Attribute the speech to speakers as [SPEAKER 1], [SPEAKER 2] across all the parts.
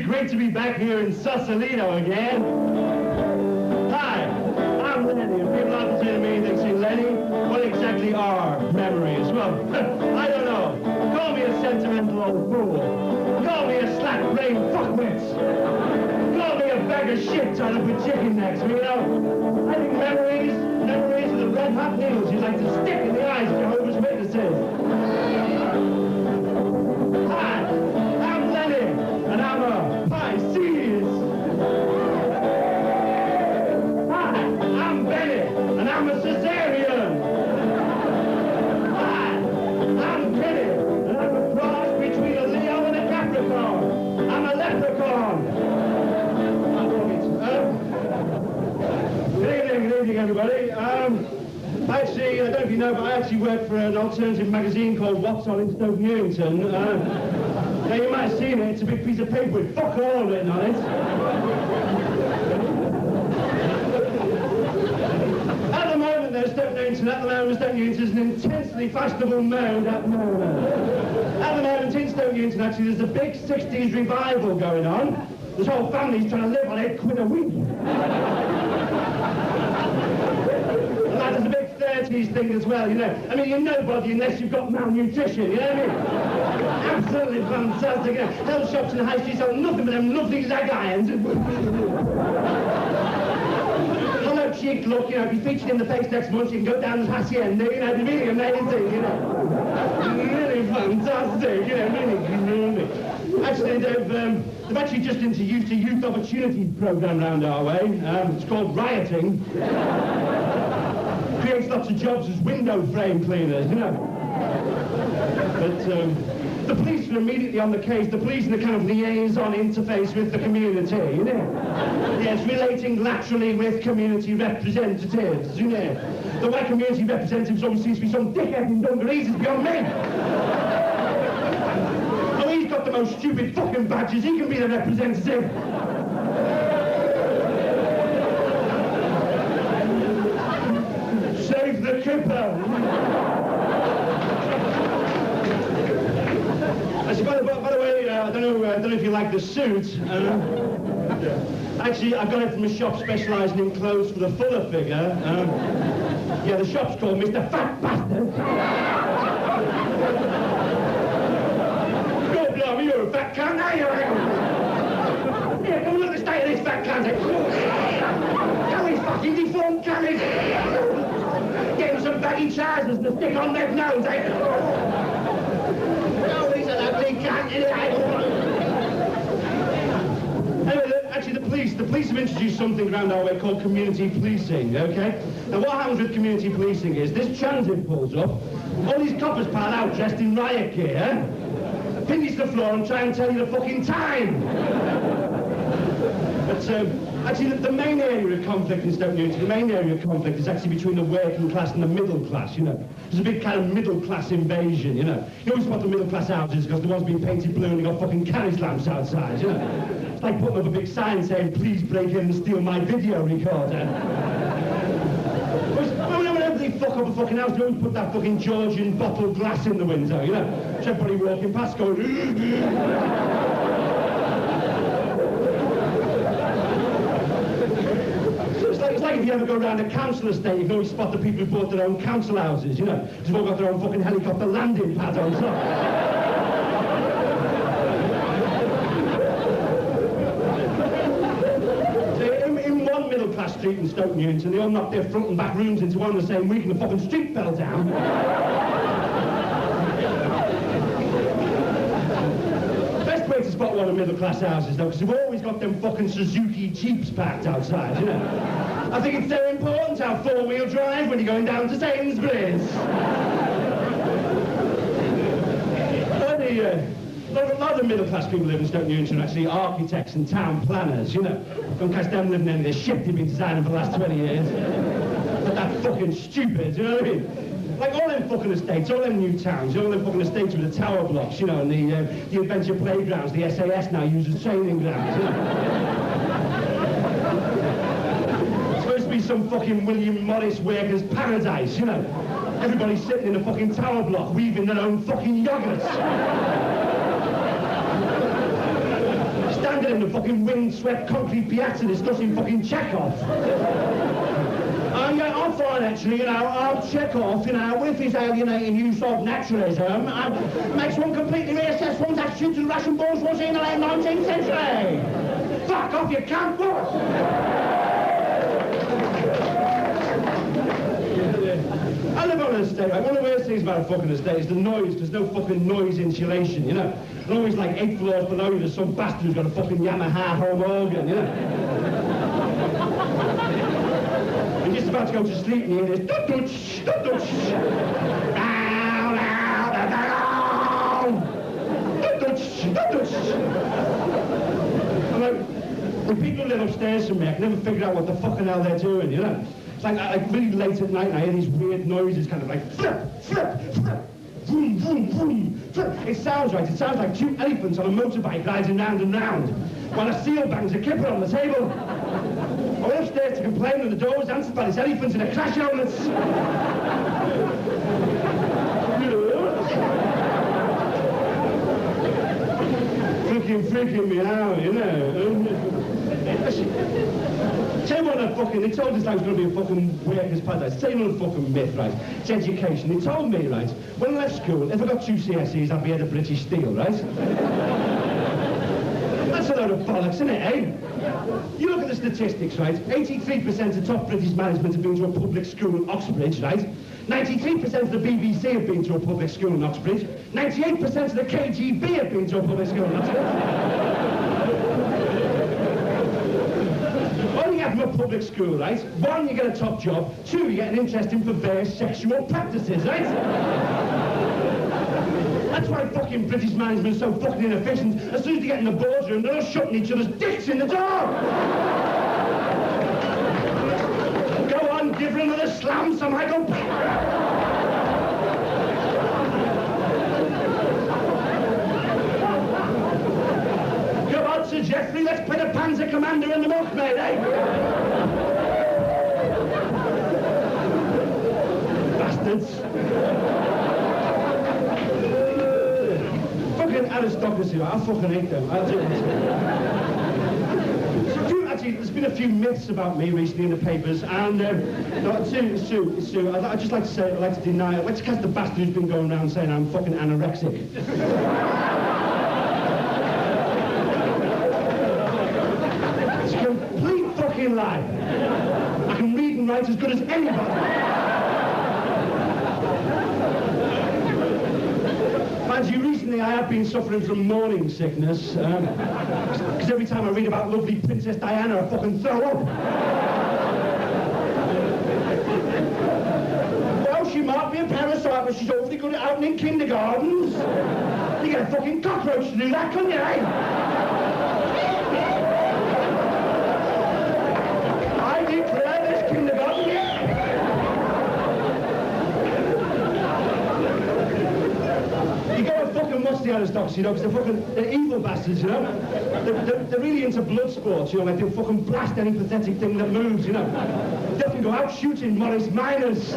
[SPEAKER 1] Great to be back here in Sausalito again. Hi, I'm Lenny, and people often say to me, they say, Lenny, what exactly are memories? Well, I don't know. Call me a sentimental old fool. Call me a slack-brained fuckwit. Call me a bag of shit tied up with chicken necks, you know? I think memories are the red-hot needles you'd like to stick in the eyes of Jehovah's Witnesses. Hi, I'm Lenny, and I'm a Pisces. Hi, I'm Benny, and I'm a Caesarean. Hi, I'm Kenny, and I'm a cross between a Leo and a Capricorn. I'm a leprechaun. Good evening, everybody. Actually, I don't know if you know, but I actually work for an alternative magazine called What's On in Stoke Newington. Now, you might have seen it. It's a big piece of paper with fuck all written on it. At the moment, there's Stoke Newington. At the moment, Stoke Newington is an intensely fashionable mode at the moment. At the moment, in Stoke Newington, actually, there's a big 60s revival going on. This whole family's trying to live on £8 a week. And there's a big 30s thing as well, you know. I mean, you're nobody unless you've got malnutrition, you know what I mean? Absolutely fantastic. You know, health shops in the high street sell nothing but them lovely leg irons. Hollow cheek look, you know, if you're featured in the face next month, you can go down as Hacienda, you know, it's really amazing, you know. Really fantastic, you know, really. Actually, they've actually just introduced a youth opportunity program round our way. It's called Rioting. Creates lots of jobs as window frame cleaners, you know. But the police are immediately on the case. The police are the kind of liaison interface with the community, you know. Yes, relating laterally with community representatives, you know. The way community representatives always seems to be some dickhead in dungarees is beyond me. Oh, he's got the most stupid fucking badges. He can be the representative. Save the kipper. By the way, I don't know if you like the suit. Actually, I got it from a shop specialising in clothes for the fuller figure. Yeah, the shop's called Mr. Fat Bastard. God blimey, you're a fat cunt, are you? Yeah, come look at the state of this fat cunt. Go he's fucking deformed, can he? Get him some baggy trousers and a stick on their nose, eh? Anyway, actually, the police have introduced something around our way called community policing, okay? Now, what happens with community policing is this transit pulls up, all these coppers pile out dressed in riot gear, pin you to the floor and try and tell you the fucking time. But, actually, the main area of conflict in Stoke Newington, the main area of conflict is actually between the working class and the middle class, you know. There's a big kind of middle class invasion, you know. You always spot the middle class houses because the ones being painted blue and they've got fucking carriage lamps outside, you know. It's like putting up a big sign saying, please break in and steal my video recorder. Whenever they fuck up a fucking house, they always put that fucking Georgian bottle glass in the window, you know. So everybody walking past going, It's like if you ever go around a council estate, you can always spot the people who bought their own council houses, you know. They've all got their own fucking helicopter landing pad on top. So in one middle-class street in Stoke Newington, they all knocked their front and back rooms into one the same week and the fucking street fell down. Best way to spot one of middle-class houses, though, because they've always got them fucking Suzuki Jeeps parked outside, you know. I think it's so important to have four-wheel drive when you're going down to Sainsbury's. A lot of middle-class people live in Stoke Newington are actually architects and town planners, you know. Don't catch them living in any of the shit they've been designing for the last 20 years. But that's fucking stupid, you know what I mean? Like all them fucking estates, all them new towns, all them fucking estates with the tower blocks, you know, and the adventure playgrounds, the SAS now uses training grounds, you know. It's supposed to be some fucking William Morris workers' paradise, you know. Everybody's sitting in a fucking tower block, weaving their own fucking yogurts. Standing in the fucking wind-swept concrete piazza discussing fucking Chekhov. Yeah, I'm fine actually, you know, I'll check off, you know, with his alienating use of naturalism, makes one completely reassess one's attitude to the Russian bourgeoisie in the late 19th century. Fuck off, you cunt, what? I live on an estate, right? One of the worst things about a fucking estate is the noise. There's no fucking noise insulation, you know. And always like 8 floors below you, there's some bastard who's got a fucking Yamaha home organ, you know. You're just about to go to sleep and you hear this, dut-dutch, dut-dutch. Down, down, down, dut-dutch, dut-dutch. I'm like, when people live upstairs from me, I can never figure out what the fucking hell they're doing, you know. It's like really late at night and I hear these weird noises, kind of like flip, flip, flip, vroom, vroom, vroom, flip. It sounds right, it sounds like 2 elephants on a motorbike riding round and round, while a seal bangs a kipper on the table. I went upstairs to complain and the door was answered by this elephant in a crash helmet. Freaking me out, you know. Tell you what, they told us that was going to be a fucking workers' paradise. Tell you another fucking myth, right? It's education. They told me, right, when I left school, if I got 2 CSEs, I'd be head of British Steel, right? That's a load of bollocks, isn't it, eh? You look at the statistics, right? 83% of top British management have been to a public school in Oxbridge, right? 93% of the BBC have been to a public school in Oxbridge. 98% of the KGB have been to a public school in Oxbridge. All you get from a public school, right? 1, you get a top job. 2, you get an interest in perverse sexual practices, right? That's why fucking British management is so fucking inefficient. As soon as they get in the boardroom, they're all shutting each other's dicks in the door! Go on, give her another slam, Sir Michael. Go on, Sir Geoffrey, let's put a Panzer Commander in the milkmaid, eh? Bastards. Fucking aristocracy, I fucking hate them. Actually, there's been a few myths about me recently in the papers, and no, it's true. I'd just like to say, I'd like to deny, I'd like to catch the bastard who's been going around saying I'm fucking anorexic. It's a complete fucking lie. I can read and write as good as anybody. Mind you, recently I have been suffering from morning sickness, because every time I read about lovely Princess Diana, I fucking throw up. Well, she might be a parasite, but she's awfully good at opening kindergartens. You get a fucking cockroach to do that, couldn't you, eh? I declare this kindergarten. You gotta fucking watch the aristocracy, you know, because they're evil bastards, you know? They're really into blood sports, you know, like they'll fucking blast any pathetic thing that moves, you know? They can go out shooting Morris miners.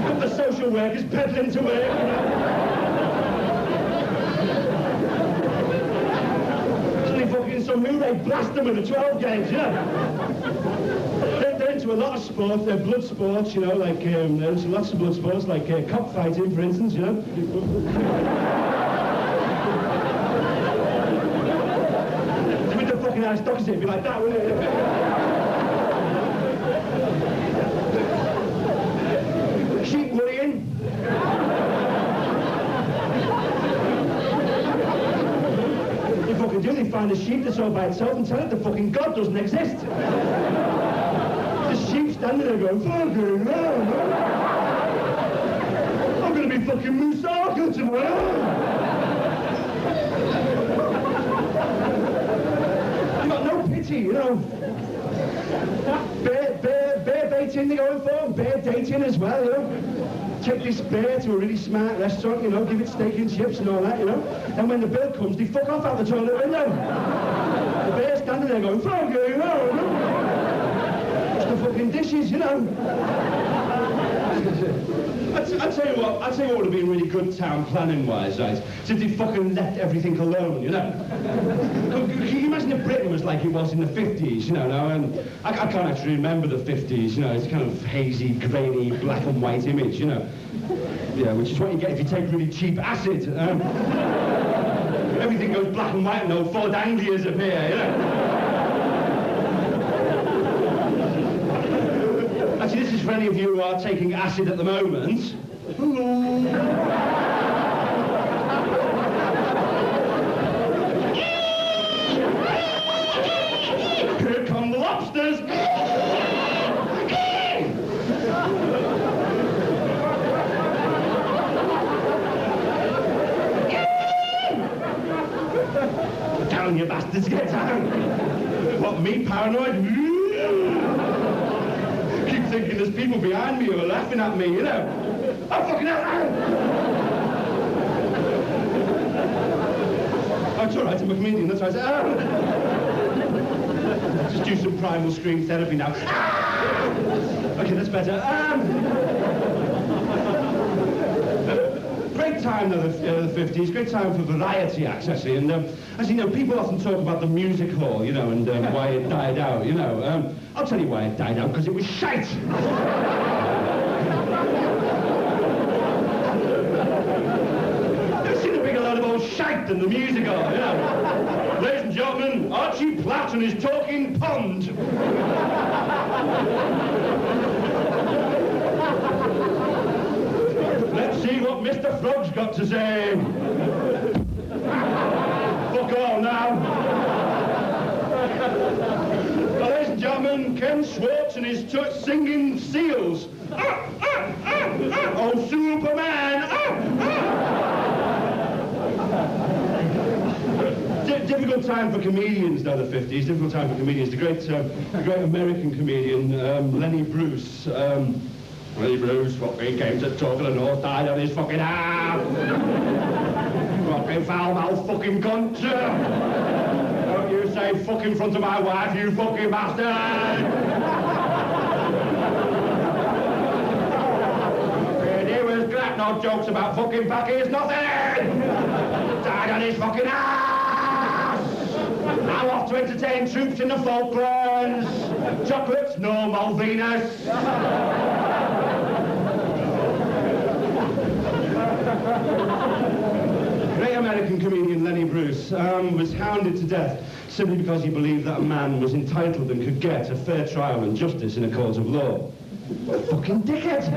[SPEAKER 1] Got the social workers peddling to work, you know? Suddenly fucking some hooray blast them with a 12 gauge, you know? They're into a lot of sport, they're blood sports, you know, like, there's lots of blood sports, like cockfighting, for instance, you know. With the fucking aristocracy, it'd be like that, wouldn't it? Sheep worrying. They fucking do, they find a sheep that's all by itself and tell it the fucking God doesn't exist. The sheep standing there going, fucking hell, man. I'm gonna be fucking Musaka tomorrow. You got no pity, you know. Bear dating they're going for, bear dating as well, you know. Take this bear to a really smart restaurant, you know, give it steak and chips and all that, you know. And when the bill comes, they fuck off out the toilet window. The bear's standing there going, fuck you know. It's the fucking dishes, you know. I'd tell you what would have been really good town planning-wise, right? If they fucking left everything alone, you know? Can you imagine if Britain was like it was in the 50s, you know? I can't actually remember the 50s, you know? It's kind of hazy, grainy, black and white image, you know? Yeah, which is what you get if you take really cheap acid. Everything goes black and white and no Ford Anglias appear, you know? Actually, this is for any of you who are taking acid at the moment. Hello. Here come the lobsters. Down, you bastards, get down. What, me paranoid? Keep thinking there's people behind me who are laughing at me, you know. Oh, fucking hell! Oh, it's all right, I'm a comedian, that's why I said, oh. Just do some primal scream therapy now. Okay, that's better. Great time, though, the 50s. Great time for variety acts, actually. And, as you know, people often talk about the music hall, you know, and why it died out, you know. I'll tell you why it died out, because it was shite! Never seen a bigger load of old shite than the music hall, you know. Ladies and gentlemen, Archie Platt and his talking pond. Let's see what Mr. Frog's got to say. Fuck all now. Ladies and gentlemen, Ken Schwartz and his singing seals. Oh, Superman! Difficult time for comedians, though, the 50s. Difficult time for comedians. The great American comedian, Lenny Bruce. Lenny Bruce fucking came to talk of the North Side on his fucking arm. Fucking foul-mouthed fucking cunt. Don't you say fuck in front of my wife, you fucking bastard! He was glad no jokes about fucking Packies, nothing! Died on his fucking ass! I'm off to entertain troops in the Falklands! Chocolates, no Malvinas! Great American comedian Lenny Bruce was hounded to death simply because he believed that a man was entitled and could get a fair trial and justice in a court of law. What a fucking dickhead!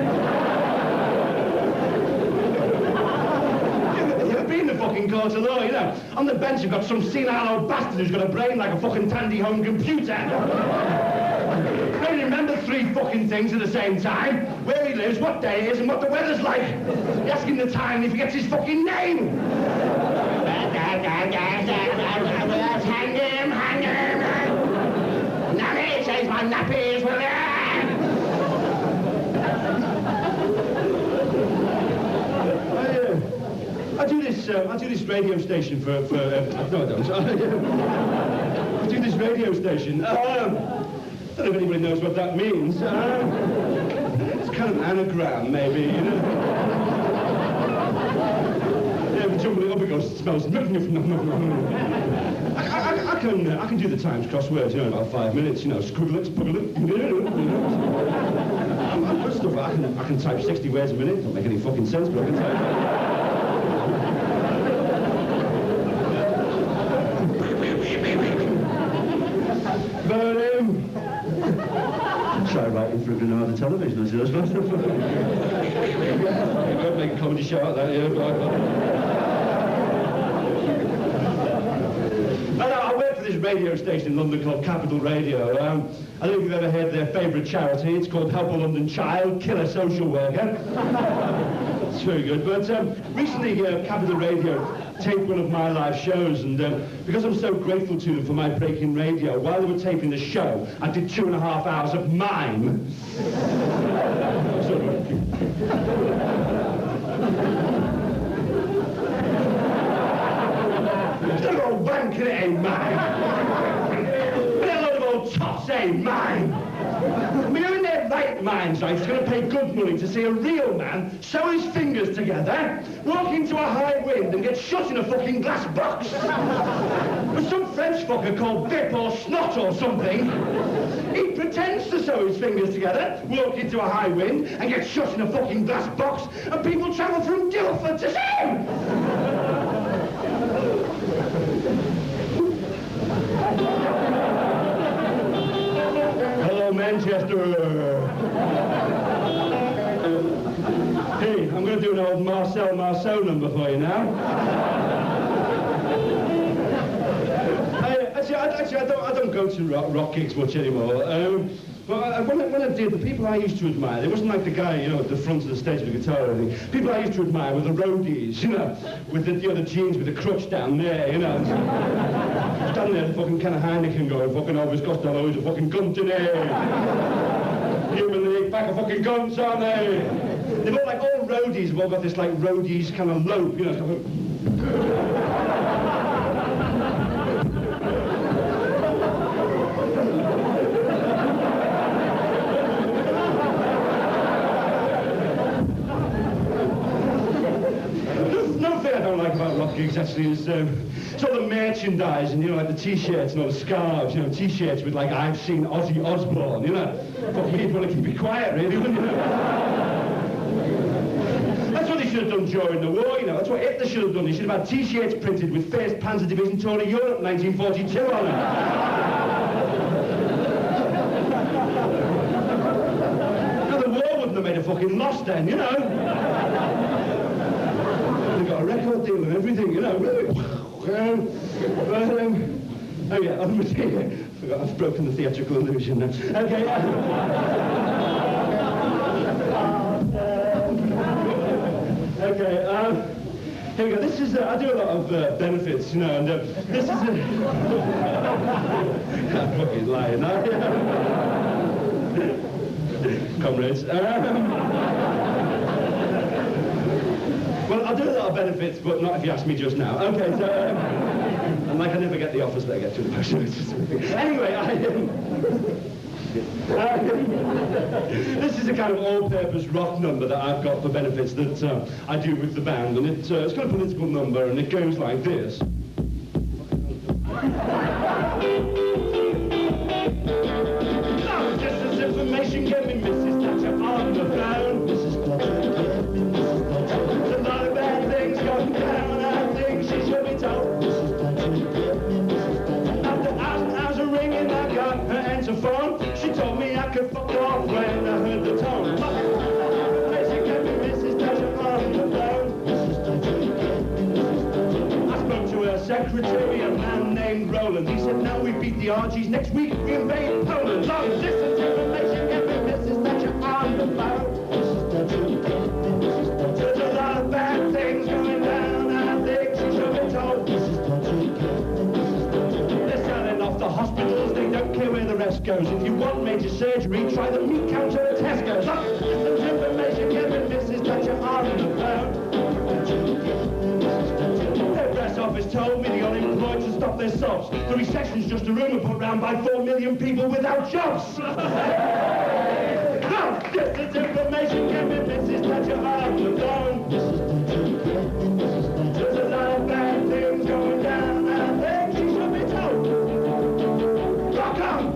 [SPEAKER 1] You ever been in the fucking court of law, you know? On the bench you've got some senile old bastard who's got a brain like a fucking tandy home computer. I only remember 3 fucking things at the same time. Where he lives, what day it is, and what the weather's like. You ask him the time and he forgets his fucking name. Hang him. Nanny, change my nappies, will ya? I do this radio station for no, I don't. I do this radio station. I don't know if anybody knows what that means. It's kind of an anagram, maybe, you know. Yeah, we jumble it up, it goes, it smells. I can do the Times crosswords, you know, in about 5 minutes, you know, scribble it, spuggle it. I'm good stuff. I can type 60 words a minute. Don't make any fucking sense, but I can type. But, try writing for another television, I suppose. Don't make a comedy show out there, yeah. I work for this radio station in London called Capital Radio. I don't know if you've ever heard of their favourite charity. It's called Help a London Child, Kill a Social Worker. It's very good. But recently, Capital Radio tape one of my live shows, and because I'm so grateful to them for my break in radio, while they were taping the show, I did 2.5 hours of mime. Don't go wanking, it ain't mine. But a load of old tops ain't mine. I mean, they're in their right minds, right? It's going to pay good money to see a real man sew his fingers together, walk into a high wind and get shot in a fucking glass box. With some French fucker called Vip or Snot or something. He pretends to sew his fingers together, walk into a high wind and get shot in a fucking glass box, and people travel from Guildford to see him. Hello, Manchester. Hey, I'm going to do an old Marcel number for you now. Actually, I don't go to rock gigs much anymore. But when I did, the people I used to admire, it wasn't like the guy, you know, at the front of the stage with a guitar or anything. People I used to admire were the roadies, you know, with the jeans with the crutch down there, you know. Standing there, the fucking kind of Heineken going, fucking Elvis Costello is a fucking cunt in here. Human League, pack of fucking guns, aren't they? They've all, like, all roadies have all got this, like, roadies kind of lope, you know. I don't like about rock gigs actually is it's all the merchandise and, you know, like the t-shirts and all the scarves, you know, t-shirts with like I've seen Ozzy Osbourne, you know. Fucking you'd want to keep it quiet really, wouldn't you? That's what they should have done during the war, you know. That's what Hitler should have done. He should have had t-shirts printed with First Panzer Division Tour of Europe 1942 on them. Now the war wouldn't have made a fucking loss then, you know. Got a record deal and everything, you know. Oh yeah, on the material. Forgot, I've broken the theatrical illusion now. Okay. Okay. Here we go. This is. I do a lot of benefits, you know, and this is. I'm fucking lying now. Comrades. Well, I'll do a lot of benefits, but not if you ask me just now. Okay, so, and like I never get the offers that I get through the post. Anyway, this is a kind of all-purpose rock number that I've got for benefits that I do with the band, and it's got a political number, and it goes like this. Now, just this information, get me Mrs. Thatcher on the phone. Mrs. Thatcher, get me Mrs. Thatcher. She told me I could fuck off when I heard the tone. She gave me Mrs. Thatcher on the phone. I spoke to her secretary, a man named Roland. He said, now we beat the Archies. Next week we invade Poland. Long distance information, gave me Mrs. Thatcher on the phone. There's a lot of bad things going down, and I think she should be told. They're selling off the hospitals. They don't care where the rest goes. If you want major surgery, try the meat counter at Tesco's. Distance information, give me Mrs. Thatcher on the phone. The press office told me the unemployed should stop their sobs. The recession's just a rumour put round by 4 million people without jobs. Distance information, give me Mrs. Thatcher on the phone. There's a lot of bad things going down, and I think she should be told. Rock on!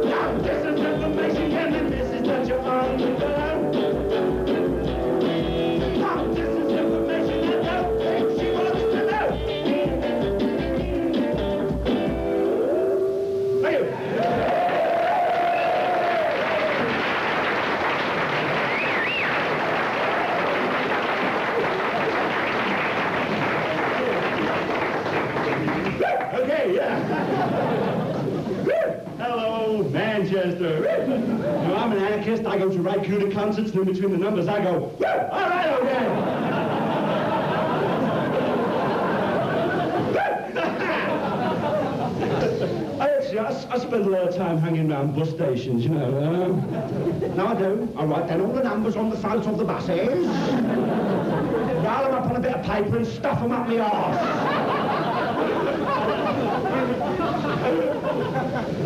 [SPEAKER 1] Now, distance information, give me Mrs. Thatcher on the phone. I go to Raikuda concerts, and in between the numbers, I go, woo, all right, okay. I spend a lot of time hanging around bus stations, you know. Now I do. I write down all the numbers on the fronts of the buses, roll them up on a bit of paper and stuff them up my arse.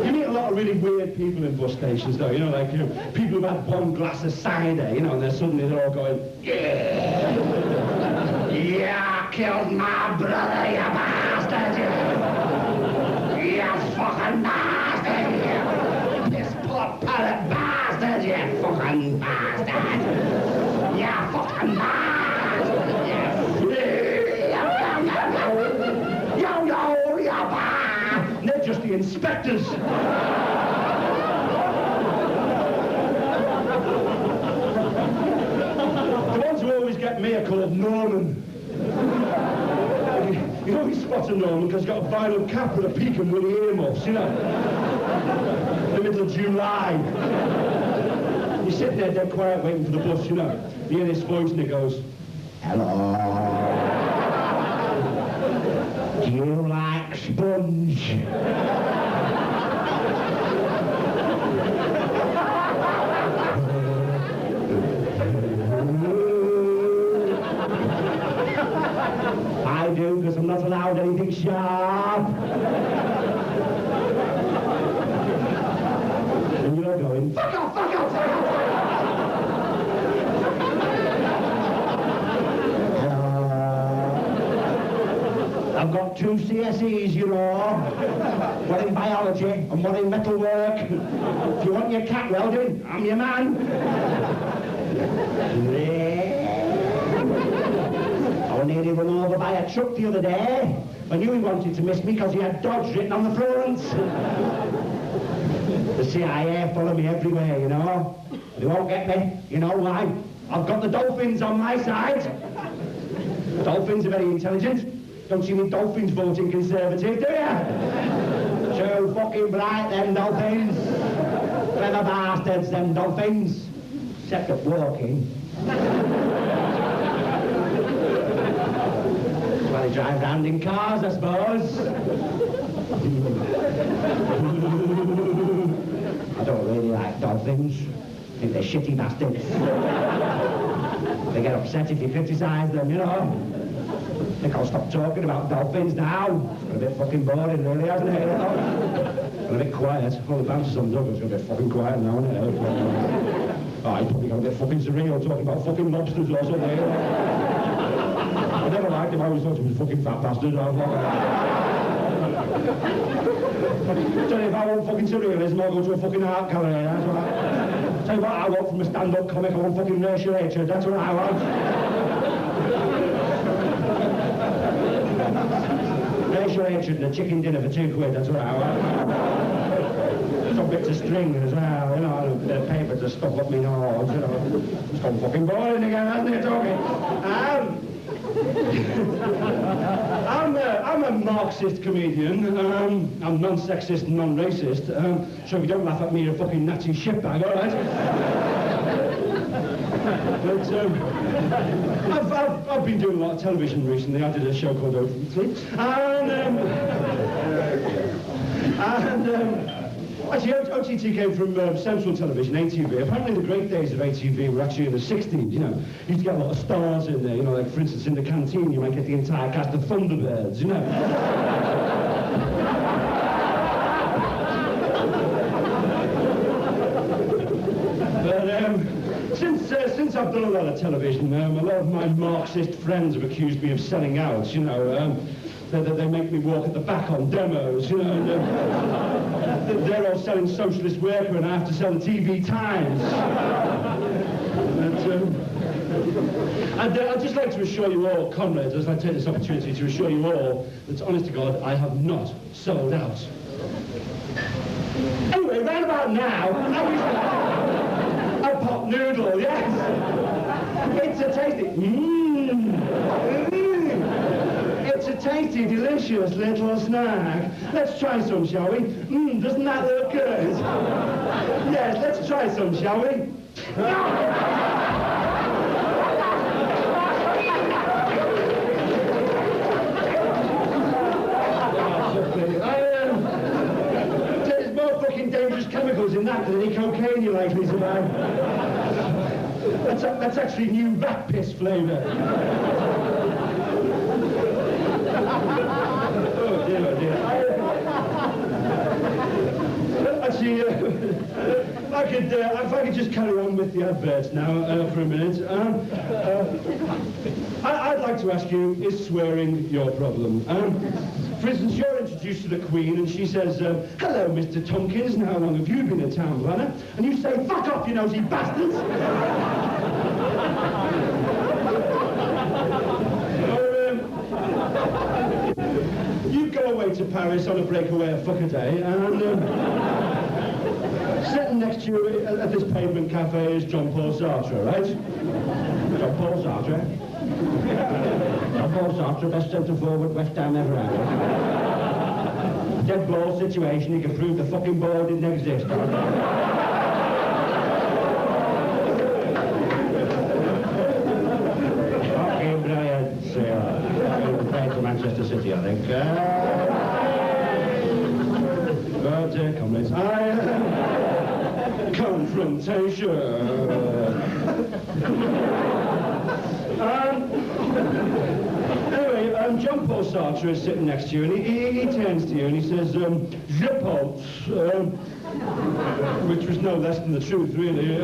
[SPEAKER 1] You meet a lot of really weird people in bus stations, though, you know, like people who've had one glass of cider, you know, and then suddenly they're all going, yeah, you killed my brother, you bastard, you fucking bastard, you piss-poor parrot bastard, you fucking bastard, you fucking bastard, you bastard. They're just the inspectors. The ones who always get me are called Norman. You know, he spots a Norman because he's got a violent cap with a peak and woolly earmuffs, you know. In the middle of July. You're sitting there dead quiet waiting for the bus, you know. You hear this voice and it goes, hello. Do you like sponge? I do, because I'm not allowed anything sharp. And you're going, fuck off, fuck off, fuck off. I've got 2 CSEs, you know. One in biology and one in metalwork. If you want your cat welding, I'm your man. I was nearly run over by a truck the other day. I knew he wanted to miss me because he had Dodge written on the front. The CIA follow me everywhere, you know. They won't get me. You know why? I've got the dolphins on my side. Dolphins are very intelligent. Don't see me dolphins voting Conservative, do ya? So fucking bright, them dolphins. Clever bastards, them dolphins. Except at walking. Well, they drive round in cars, I suppose. I don't really like dolphins. I think they're shitty bastards. They get upset if you criticise them, you know. I think I'll stop talking about dolphins now. It's been a bit fucking boring, really, hasn't it? You know? And a bit quiet. All the bouncers on the dug, it's going to be fucking quiet now, isn't it? Oh, he's probably going to get fucking surreal talking about fucking lobsters or something. You know? I never liked him. I always thought he was a fucking fat bastard. I was like, tell you if I want fucking surrealism, I'll go to a fucking art gallery. That's what tell you what I want from a stand-up comic. I want fucking racial hatred. That's what I want. Racial hatred and a chicken dinner for £2, that's what I want. Some bits of string as well, you know, a bit of paper to stuff up my nose, you know. It's gone fucking boring again, hasn't it, talking? I'm a Marxist comedian. I'm non-sexist and non-racist. So if you don't laugh at me, you're a fucking Nazi shitbag, all right? But I've been doing a lot of television recently. I did a show called Open Sleep. Actually, OTT came from Central Television, ATV. Apparently the great days of ATV were actually in the 60s, you know. You used to get a lot of stars in there, you know, like, for instance, in the canteen, you might get the entire cast of Thunderbirds, you know. But since I've done a lot of television, a lot of my Marxist friends have accused me of selling out, you know. They make me walk at the back on demos, you know, and they're all selling Socialist Worker and I have to sell the TV Times. I'd just like to assure you all, comrades, as I take this opportunity to assure you all that, honest to God, I have not sold out. Anyway, round about now, a pot noodle, yes! It's a tasty... It's a tasty, delicious little snack. Let's try some, shall we? Doesn't that look good? Yes, let's try some, shall we? There's more fucking dangerous chemicals in that than any cocaine you're likely to buy. That's actually new rat piss flavour. Oh dear, oh dear. Actually, if I could just carry on with the adverts now for a minute. I'd like to ask you, is swearing your problem? For instance, you're introduced to the Queen and she says, hello, Mr. Tompkins, and how long have you been a town planner? And you say, fuck off, you nosy bastards! You go away to Paris on a breakaway a fuck a day, and sitting next to you at this pavement cafe is John Paul Sartre, right? John Paul Sartre. John Paul Sartre, best centre forward West Ham ever had. Dead ball situation, he can prove the fucking ball didn't exist. Fucking brilliant, Sayle. Playing for Manchester City, I think. But, comrades, confrontation. Anyway, John Paul Sartre is sitting next to you, and he turns to you and he says, je pense, which was no less than the truth, really.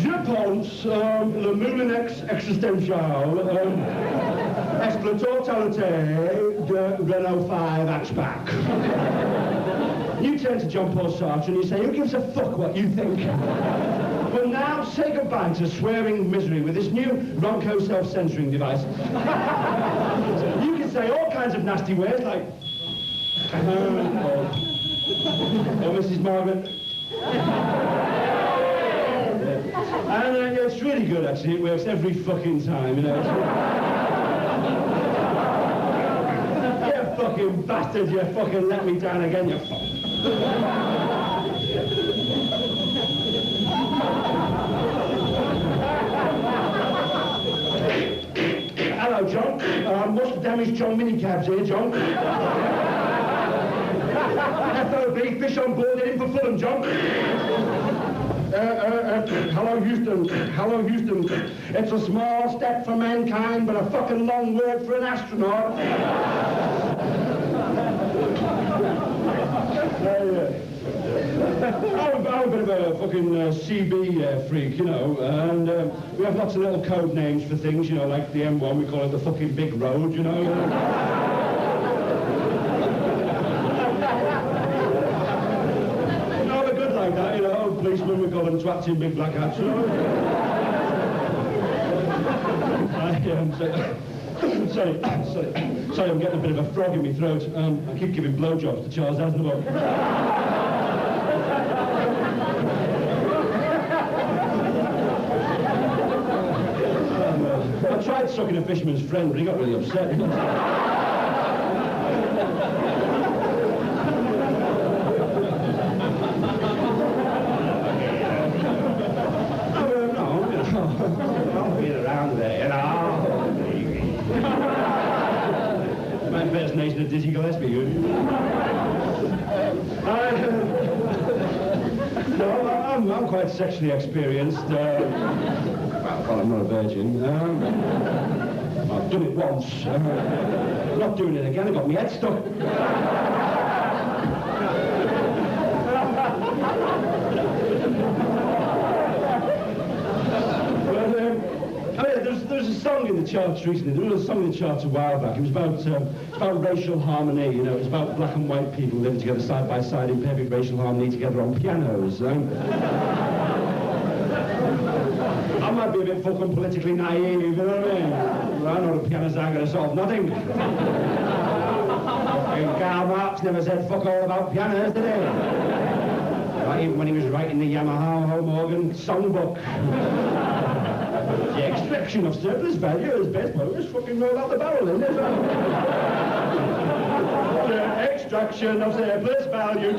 [SPEAKER 1] Je pense, le moulinex existential, exploitatalité de Renault 5 hatchback. You turn to John Paul Sartre and you say, who gives a fuck what you think? Well, now say goodbye to swearing misery with this new Ronco self-censoring device. You can say all kinds of nasty words like, oh, Mrs. Margaret. And it's really good, actually. It works every fucking time, you know. You fucking bastard, you fucking let me down again, you fuck. Hello, John. What's the damage John minicabs here, John? FOB, fish on board, in for Fulham, John. Hello, Houston. Hello, Houston. It's a small step for mankind, but a fucking long word for an astronaut. I'm a bit of a fucking CB freak, you know, and we have lots of little code names for things, you know, like the M1, we call it the fucking big road, you know. No, they're good like that, you know, old policemen, we call them twats in big black hats, you know. Sorry, I'm getting a bit of a frog in my throat. I keep giving blowjobs to Charles Aznavour. I tried sucking a fisherman's friend, but he got really upset. I'll be around there, you know. My impersonation of Dizzy Gillespie, good. No, I'm quite sexually experienced. Well, I'm not a virgin. I've done it once. I'm not doing it again. I got my head stuck. There's a song in the charts recently. There was a song in the charts a while back. It was about racial harmony, you know. It was about black and white people living together side by side in perfect racial harmony together on pianos. I might be a bit fucking politically naive, you know what I mean? Well, I know the pianos aren't going to solve nothing. Karl Marx never said fuck all about pianos, did he? Not even when he was writing the Yamaha Home Organ songbook. The extraction of surplus value as best motors fucking roll out the barrel, isn't it? The extraction of surplus value.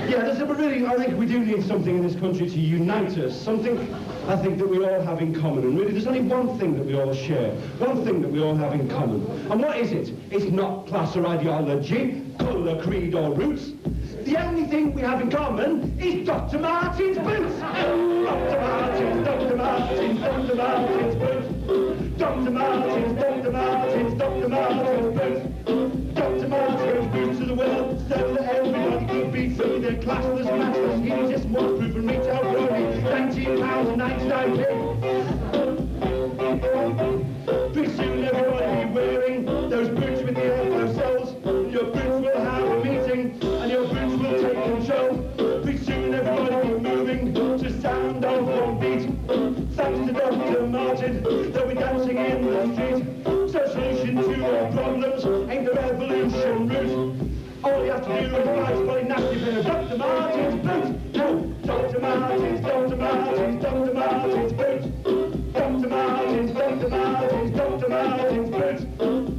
[SPEAKER 1] Yeah, really, I think we do need something in this country to unite us. Something, I think, that we all have in common. And really, there's only one thing that we all share. One thing that we all have in common. And what is it? It's not class or ideology, colour, creed or roots. The only thing we have in common is Dr. Martin's boots. Dr. Martin's, Dr. Martin's, Dr. Martin's boots. Dr. Martin's, Dr. Martin's, Dr. Martin's boots. Dr. Martin's boots to the world, so that everybody could be free. They're classless, matchless, easiest, waterproof and retail for only £19.99. Pretty soon everybody will be wearing those boots with the airflow soles. Your boots will have a meeting, and your boots will take control. Pretty soon everybody will be moving to sound of one beat. Thanks to Dr. Martin, they'll be dancing in the street. So solution to all problems ain't the revolution route. All you have to do is buy a bloody nasty pair of Dr. Martin's boots. No, Dr. Martin's, Dr. Martin's, Dr. Martin's boots. Dr. Martin's, Dr. Martin's, Dr. Martin's boots.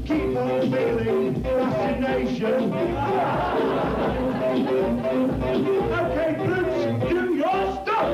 [SPEAKER 1] Keep on feeling fascination. Okay, boots, do your stuff.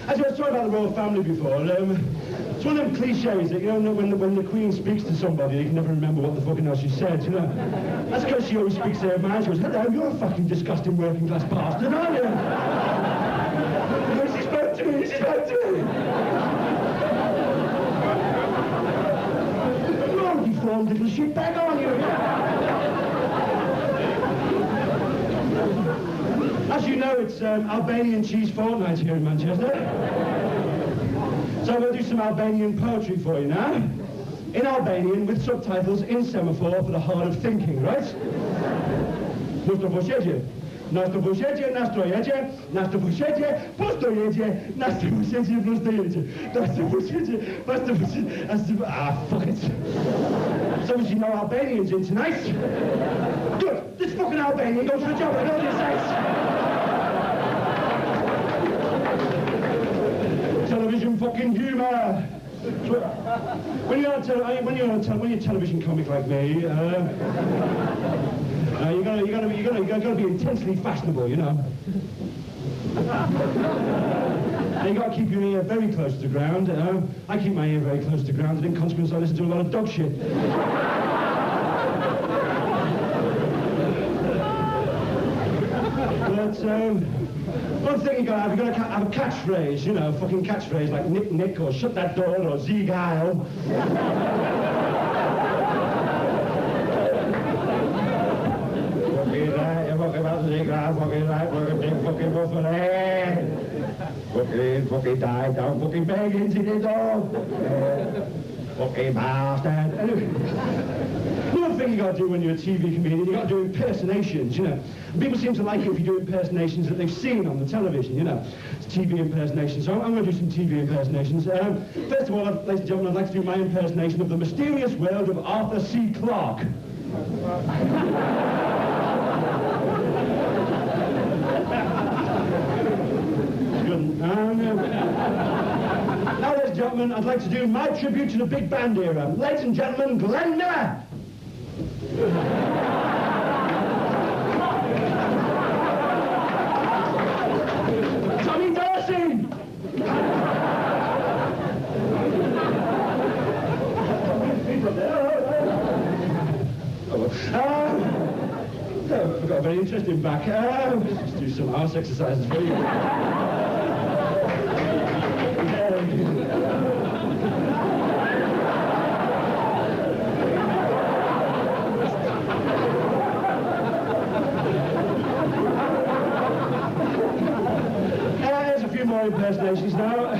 [SPEAKER 1] As I was talking about the royal family before, it's one of them cliches that, you know, when the Queen speaks to somebody, you can never remember what the fucking hell she said, you know. That's because she always speaks to her man. She goes, hello, you're a fucking disgusting working class bastard, aren't you? She spoke to me, she spoke to me. You're a deformed little shitbag, aren't you? As you know, it's Albanian cheese fortnight here in Manchester. So I'm going to do some Albanian poetry for you now. In Albanian, with subtitles in semaphore for the hard of thinking, right? Pusto posjedzie, nasto posjedzie, nasto jedzie, nasto posjedzie, pusto jedzie, nasto posjedzie, pusto jedzie, nasto posjedzie, pusto posjedzie, ah, fuck it. So as you know, Albanian's in tonight. Good, this fucking Albanian goes for a job, I know what it says. Television fucking humour. When you're a television comic like me, you gotta be intensely fashionable, you know. And you gotta keep your ear very close to the ground. I keep my ear very close to the ground, and in consequence I listen to a lot of dog shit. But one thing you gotta have a catchphrase, you know, fucking catchphrase like Nick Nick or shut that door or Zieg Heil. Fucking right, you're fucking about Zieg Heil, fucking right, we're a big fucking buffalo. Fucking die down, fucking bang into the door. Fucking bastard. Anyway. Another thing you got to do when you're a TV comedian, you got to do impersonations, you know. And people seem to like it if you do impersonations that they've seen on the television, you know. It's TV impersonations, so I'm going to do some TV impersonations. First of all, ladies and gentlemen, I'd like to do my impersonation of the mysterious world of Arthur C. Clarke. Now, ladies and gentlemen, I'd like to do my tribute to the big band era. Ladies and gentlemen, Glenn Miller! Tommy Dorsey! I've got a very interesting back. Let's do some arse exercises for you. few more impersonations now.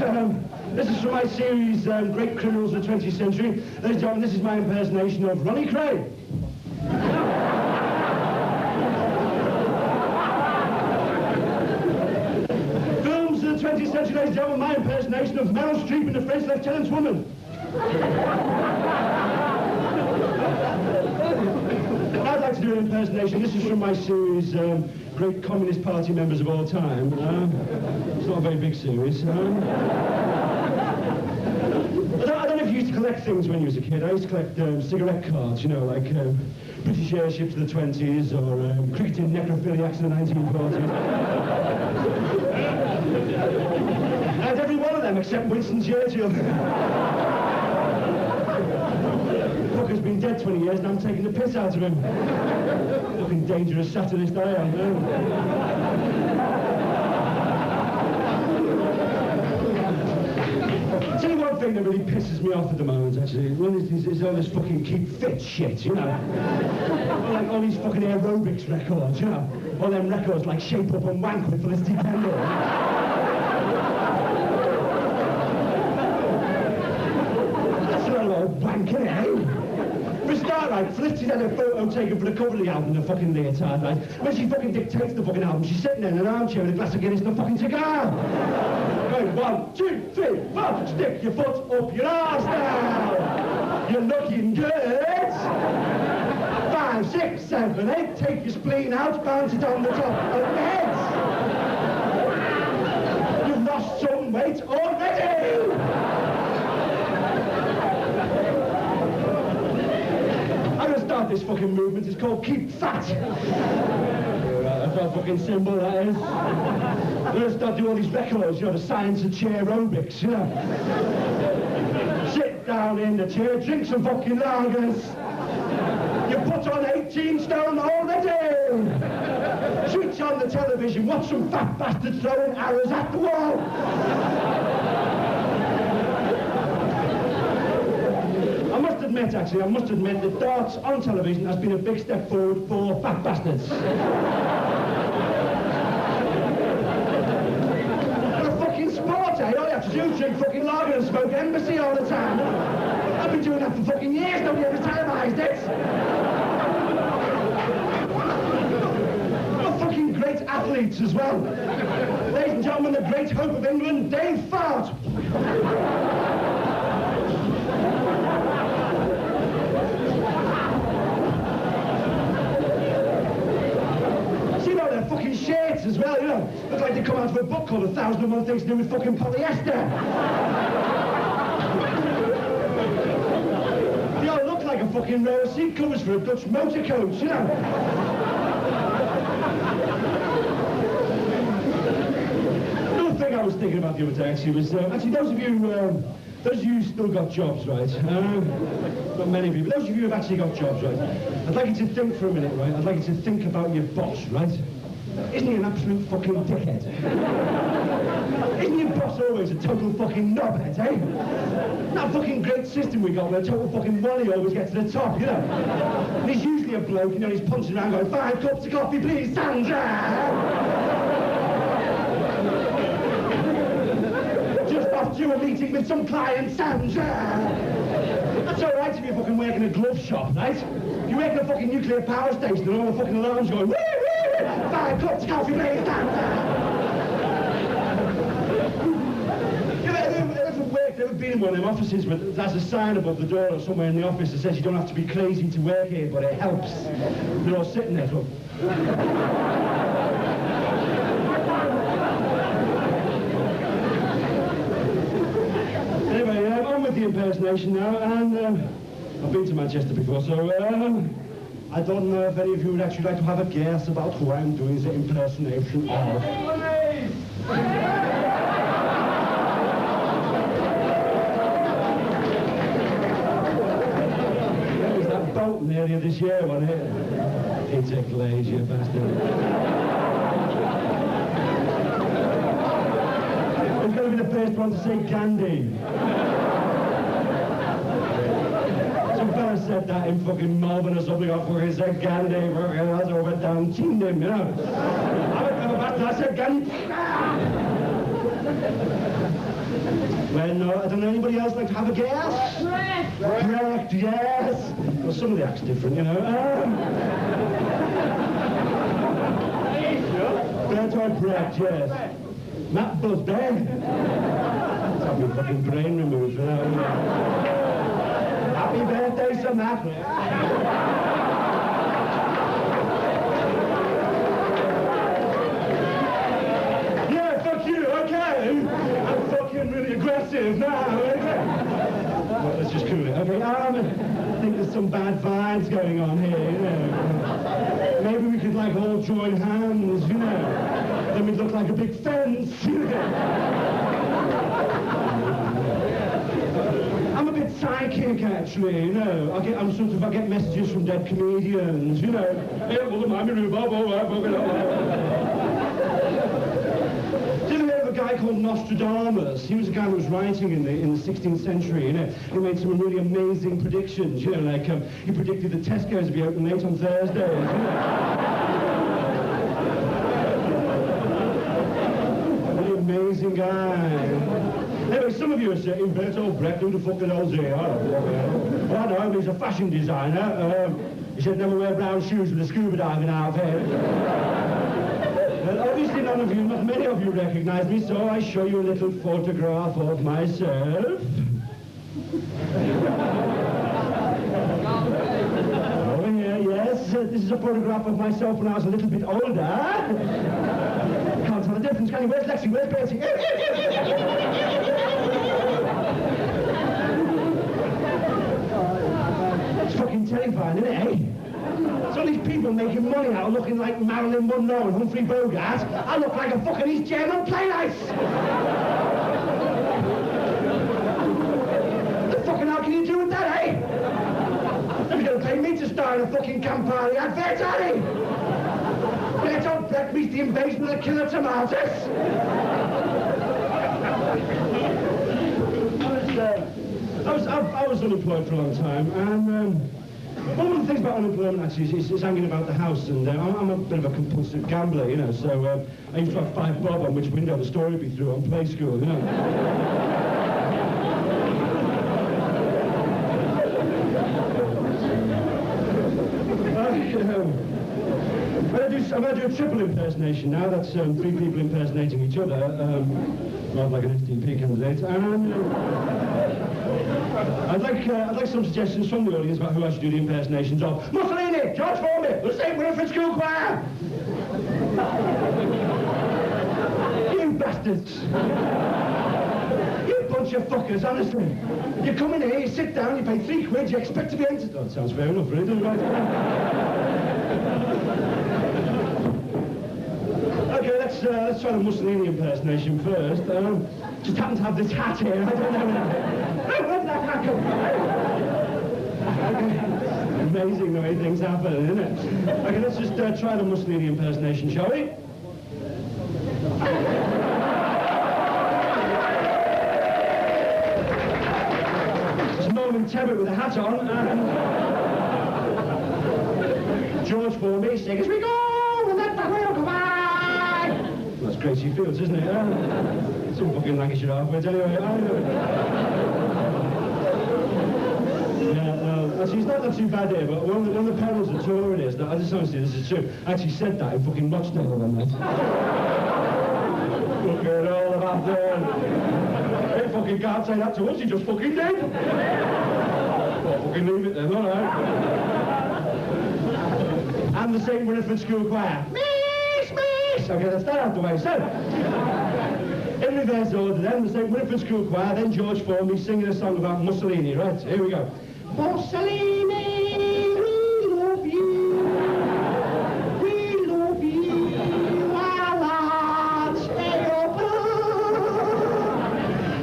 [SPEAKER 1] This is from my series, Great Criminals of the 20th Century. Ladies and gentlemen, this is my impersonation of Ronnie Craig. Films of the 20th century, ladies and gentlemen, my impersonation of Meryl Streep in The French Lieutenant's Woman. I'd like to do an impersonation. This is from my series, Great Communist Party Members of All Time. It's not a very big series. I don't know if you used to collect things when you was a kid. I used to collect cigarette cards, you know, like British airships of the 20s or cricketing necrophiliacs in the 1940s. I had every one of them except Winston Churchill. Fucker's been dead 20 years and I'm taking the piss out of him. Fucking dangerous satirist I am, Tell you one thing that really pisses me off at the moment, actually, is all this fucking keep fit shit, you know? Like all these fucking aerobics records, you know? All them records like Shape Up and Wank with Felicity Kendall. That's not a lot of wanking, eh? For a start, right, Felicity's had a photo taken for the cover of the album in a fucking leotard, right? When she fucking dictates the fucking album, she's sitting there in an armchair with a glass of Guinness and a fucking cigar. Right, 1, 2, 3, 4, stick your foot up your arse now. You're looking good. 5, 6, 7, 8, take your spleen out, bounce it on the top of the head. You've lost some weight already. I'm gonna start this fucking movement. It's called Keep Fat. That's what fucking symbol that is. I'm gonna start doing all these records, you know, the science of chair aerobics, you know. Sit down in the chair, drink some fucking lagers. You put on 18 stone already. Switch on the television, watch some fat bastards throwing arrows at the wall. I must admit that darts on television has been a big step forward for fat bastards. What a fucking sport, eh? All you have to do is drink fucking lager and smoke Embassy all the time. I've been doing that for fucking years, nobody ever televised it. What fucking great athletes as well. Ladies and gentlemen, the great hope of England, Dave Fart. Fucking shirts as well, you know. Look like they come out of a book called 1001 Things to Do with fucking Polyester. They all look like a fucking row of seat covers for a Dutch motor coach, you know. Another thing I was thinking about the other day actually was, actually those of you who still got jobs, right? Not many of you, but those of you who have actually got jobs, right? I'd like you to think for a minute, right? I'd like you to think about your boss, right? Isn't he an absolute fucking dickhead? Isn't your boss always a total fucking knobhead, eh? That fucking great system we got where total fucking Wally always gets to the top, you know? And he's usually a bloke, you know, he's punching around going, 5 cups of coffee, please, Sandra! Just off to a meeting with some client, Sandra! That's all right if you fucking work in a glove shop, right? You work in a fucking nuclear power station and all the fucking alarms going, woo, woo, 5 cups of coffee, please, Sandra! Ever been in one of them offices where there's a sign above the door or somewhere in the office that says you don't have to be crazy to work here, but it helps. They're all sitting there, so. Anyway, on with the impersonation now, and I've been to Manchester before, so I don't know if any of you would actually like to have a guess about who I'm doing the impersonation of. Bolton earlier this year, wasn't it? It's a glaze, you bastard. Who's going to be the first one to say Gandhi? Some fella said that in fucking Melbourne or something, I fucking said Gandhi, that's over down, chinned him, you know. I'm a bastard, I said Gandhi. Well, no, I don't know anybody else like to have a guess? Brecht, yes. Well, some of the act's different, you know. Bertolt Brecht, yes. Matt Buzz Ben. Let's have my fucking brain removed for that. Happy birthday, Sir Matt. Yeah, fuck you, okay? I'm fucking really aggressive now, okay? Well, let's just cool it, okay? I think there's some bad vibes going on here, you know. Maybe we could, like, all join hands, you know. Then we'd look like a big fence, you know. I'm a bit psychic, actually, you know. I get messages from dead comedians, you know. Hey, well, mind me, rhubarb, all right, fucking all right. Did you hear of a guy called Nostradamus? He was a guy who was writing in the 16th century, you know. He made some really amazing predictions, you know, like he predicted that Tesco's would be open late on Thursdays, you know. Really amazing guy. Anyway, some of you are saying, Bertolt Brecht, who the fuck did old say? Well, I know him, he's a fashion designer. He said never wear brown shoes with a scuba diving outfit. Well, obviously not many of you recognize me, so I show you a little photograph of myself. Over here, yes. This is a photograph of myself when I was a little bit older. Can't tell the difference, can you? Where's Lexi? Where's Betsy? It's fucking terrifying, isn't it, eh? So these people making money out of looking like Marilyn Monroe and Humphrey Bogart. I look like a fucking East German playwright. What the fucking hell can you do with that, eh? You're gonna pay me to star in a fucking Campari advert, are you? Bertolt Brecht meets the invasion of the killer tomatoes. I was unemployed for a long time, and one of the things about unemployment actually is hanging about the house, and I'm a bit of a compulsive gambler, you know, so I used to have 5 bob on which window the story would be through on Play School, you know. I'm going to do a triple impersonation now. That's 3 people impersonating each other, rather like an SDP candidate. And I'd like some suggestions from the audience about who I should do the impersonations of. Mussolini, George Formby, the St. Winifred School Choir. You bastards. You bunch of fuckers, honestly. You come in here, you sit down, you pay 3 quid, you expect to be entertained. Oh, that sounds fair enough, really, doesn't it? Okay, let's try the Mussolini impersonation first. Just happen to have this hat here. I don't know. Where did that hat come from? Okay. Amazing the way things happen, isn't it? Okay, let's just try the Mussolini impersonation, shall we? It's Norman Tebbit with a hat on, and George Formby, sing as we go, and let the wheel go by. That's Gracie Fields, isn't it? Some fucking Lancashire afterwards, anyway. Yeah, actually, it's not too bad here, but one of the perils of touring is that, I just honestly, this is true, I actually said that in fucking Rochdale one night. Look at all of that there. They fucking can't say that to us, he just fucking did. Well, fucking leave it then, alright. And the St. Winifred School Choir. Okay, let's start out the way. So, in reverse order then, the St. Winifred School Choir, then George Formby singing a song about Mussolini. Right, here we go. Mussolini, we love you. We love you. Our hearts stay open.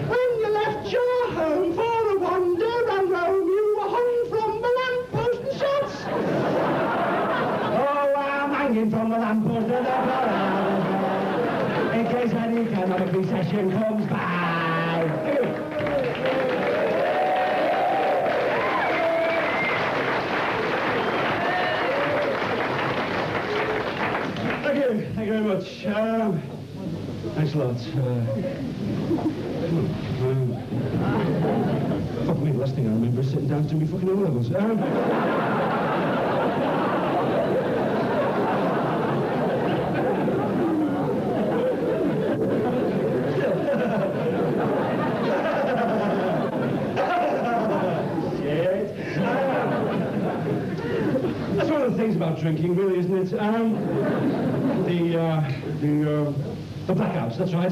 [SPEAKER 1] When you left your home for a wander and roam, you were hung from the lamppost and shot. Oh, I'm hanging from the lamppost and in case any economic recession comes by. Thank you very much. Thanks a lot. Fuck me, the last thing I remember is sitting down to do me fucking O-levels. That's one of the things about drinking, really, isn't it? The blackouts, that's right.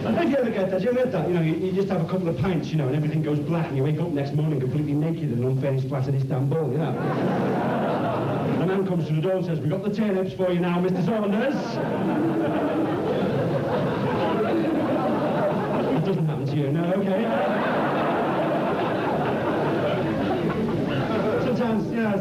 [SPEAKER 1] If you ever get that, you ever get that? You know, you just have a couple of pints, you know, and everything goes black, and you wake up next morning completely naked and unfairly splattered Istanbul, you know. A man comes to the door and says, "We've got the turnips for you now, Mr. Saunders." It doesn't happen to you, no, okay.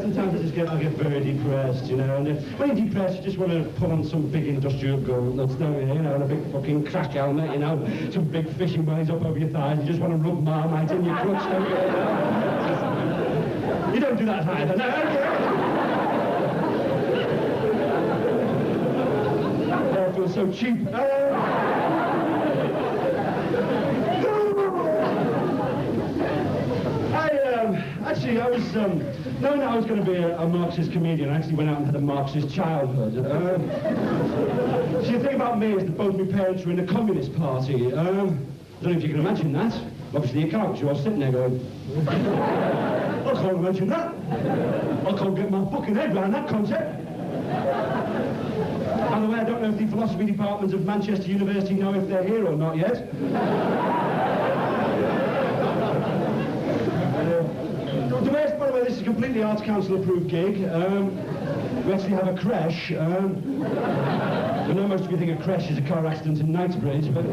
[SPEAKER 1] Sometimes I get very depressed, you know, and when you're depressed, you just want to put on some big industrial gauntlets, don't you, and a big fucking crack helmet, you know, some big fishing lines up over your thighs, you just want to rub Marmite in your crotch, don't you? You don't do that either, no, okay. Oh, I feel so cheap. Actually, I was, knowing I was going to be a Marxist comedian, I actually went out and had a Marxist childhood. See, the thing about me is that both my parents were in the Communist Party. I don't know if you can imagine that. Obviously you can't, because you're all sitting there going, I can't imagine that. I can't get my fucking head around that concept. By the way, I don't know if the philosophy department of Manchester University know if they're here or not yet. By the way, this is a completely Arts Council approved gig. We actually have a crash. I know most of you think a crash is a car accident in Knightsbridge, but...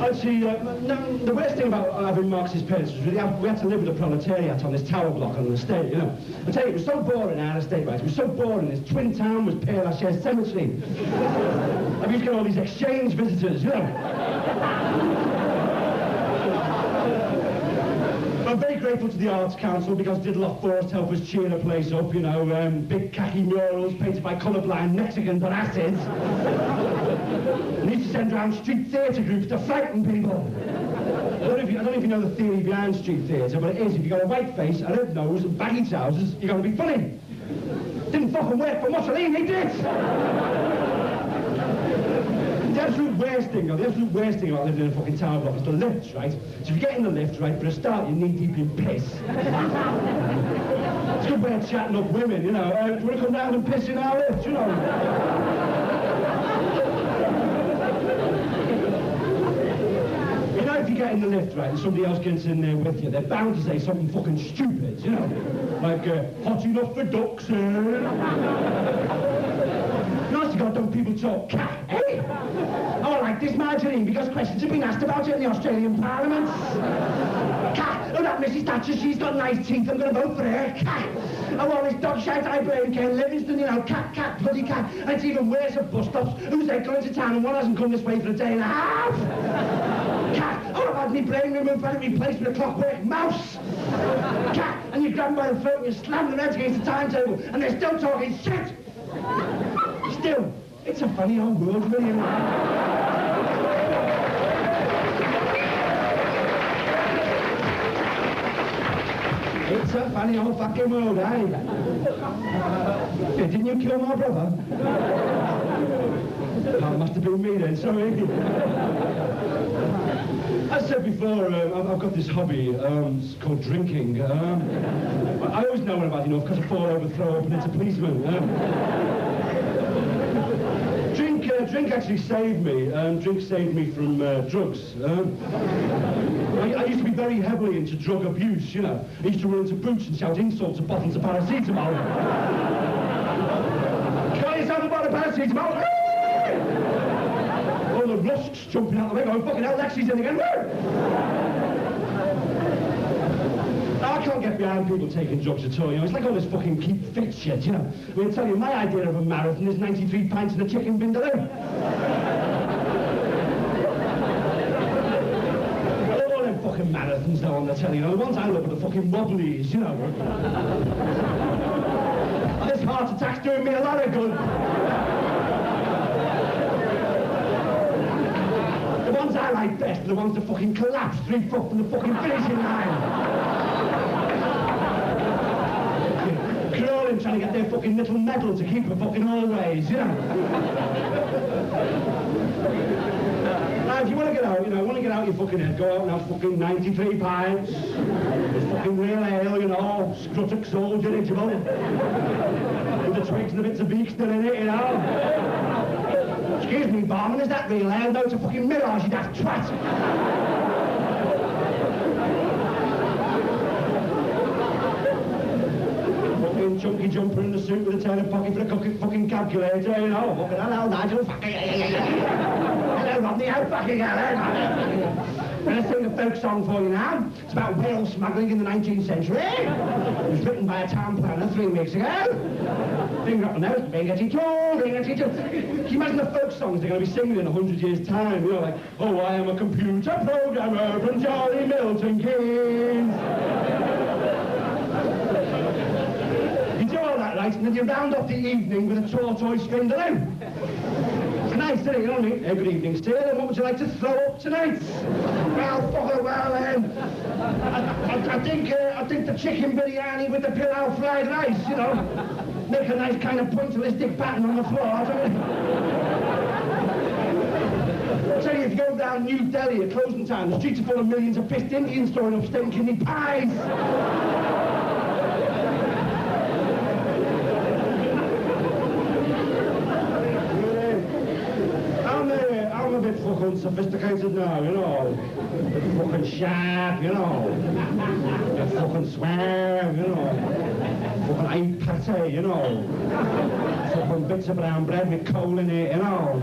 [SPEAKER 1] Actually, the worst thing about having Marxist parents was we had to live with the proletariat on this tower block on the estate, you know. I tell you, it was so boring our estate, right? It was so boring. This twin town was Père Lachaise Cemetery. I used to get all these exchange visitors, you know. I'm very grateful to the Arts Council because it did a lot for us to help us cheer the place up, you know, big khaki murals painted by colourblind Mexicans on acid. And used to send around street theatre groups to frighten people. I don't know if you know the theory behind street theatre, but it is, if you've got a white face, a red nose and baggy trousers, you're going to be funny. Didn't fucking work for Mussolini, did it? The absolute worst thing about living in a fucking tower block is the lifts, right? So if you get in the lift, right, for a start, you're knee-deep in piss. It's a good way of chatting up women, you know. Do you want to come down and piss in our lift, you know? You know, if you get in the lift, right, and somebody else gets in there with you, they're bound to say something fucking stupid, you know? Like, hot enough for ducks, Honest to God, don't people talk cat, eh? Oh, I like this margarine because questions have been asked about it in the Australian Parliament. Cat! Oh, that Mrs. Thatcher, she's got nice teeth, I'm going to vote for her. Cat! Oh, all this dog shite I blame Ken Livingstone, you know, cat, bloody cat. And it's even worse at bus stops. Who's there going to town and one hasn't come this way for a day and a half? Cat! Oh, I've had my brain removed and replaced with a clockwork mouse. Cat! And you grab them by the throat and you slam their heads against the timetable and they're still talking shit! Still, it's a funny old world, really. It's a funny old fucking world, eh? Yeah, didn't you kill my brother? That must have been me then, sorry. As I said before, I've got this hobby, it's called drinking. I always know when I've had enough because I fall over, throw up, and it's a policeman. Drink actually saved me. Drink saved me from drugs. I used to be very heavily into drug abuse, you know. I used to run into boots and shout insults at bottles of paracetamol. Got yourself a bottle of paracetamol? All the rusks jumping out the way, going, fucking hell, Alexei's in again. I can't get behind people taking drugs at all, you know. It's like all this fucking keep fit shit, you know. I mean, I tell you, my idea of a marathon is 93 pints and a chicken vindaloo. All them fucking marathons though on the telly, you know. The ones I love are the fucking wobblies, you know. contact's doing me a lot of good. The ones I like best are the ones that fucking collapse 3 foot from the fucking finishing line. Crawling, trying to get their fucking little medal to keep her fucking always, you know. Now, if you want to get out, you know, want to get out your fucking head, go out and have fucking 93 pints. It's fucking real ale, you know, Scruttock's old dirigible. With the twigs and the bits of beak still in it, you know. Excuse me, barman, is that real ale? No, it's a fucking mirage, you daft twat. Fucking chunky jumper in the suit with a turning pocket for a fucking calculator, you know. Fucking hello, Nigel, fucking... Hello, Rodney, how fucking hello. I'm going to sing a folk song for you now. It's about whale smuggling in the 19th century. It was written by a town planner 3 weeks ago. Finger up the nose, ring-a-tee-too, ring-a-tee-too. Can you imagine the folk songs they're going to be singing in 100 years' time? You know, like, oh, I am a computer programmer from Jolly Milton Keynes. You do all that, right, and then you round off the evening with a tortoise vindaloo. It's nice, isn't it? You know what I mean? Hey, good evening, Sayle. What would you like to throw up tonight? Well, fucker, well, I think the chicken biryani with the pilau fried rice, you know. Make a nice kind of pointillistic pattern on the floor, don't you? I tell you, if you go down New Delhi at closing time, the streets are full of millions of pissed Indians throwing up stinking pies. I'm a bit fucking sophisticated now, you know. A bit fucking sharp, you know. A bit fucking suave, you know. Fucking egg pate, you know. Fucking bits of brown bread with coal in it, you know.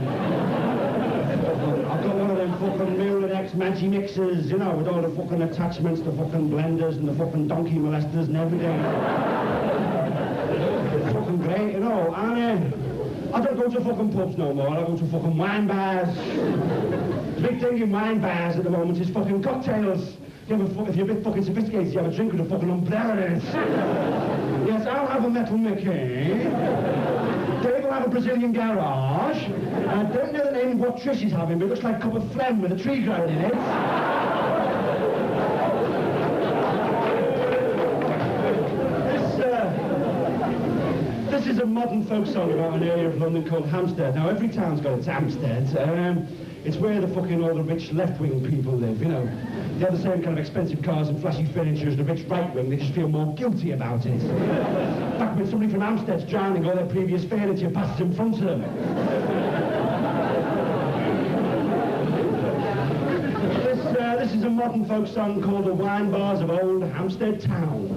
[SPEAKER 1] I've got one of them fucking Mulex Maggi mixers, you know, with all the fucking attachments, the fucking blenders and the fucking donkey molesters and everything. It's fucking great, you know, and I don't go to fucking pubs no more, I go to fucking wine bars. The big thing in wine bars at the moment is fucking cocktails. If you're a bit fucking sophisticated, you have a drink with a fucking umbrella in it. Yes, I'll have a metal Mickey. Dave will have a Brazilian garage. I don't know the name of what Trish is having, but it looks like a cup of phlegm with a tree growing in it. This is a modern folk song about an area of London called Hampstead. Now, every town's got its Hampstead. It's where the fucking all the rich left-wing people live, you know. They have the same kind of expensive cars and flashy furniture as the rich right-wing. They just feel more guilty about it. Back when somebody from Hampstead's drowning, all their previous furniture passes in front of them. This is a modern folk song called The Wine Bars of Old Hampstead Town.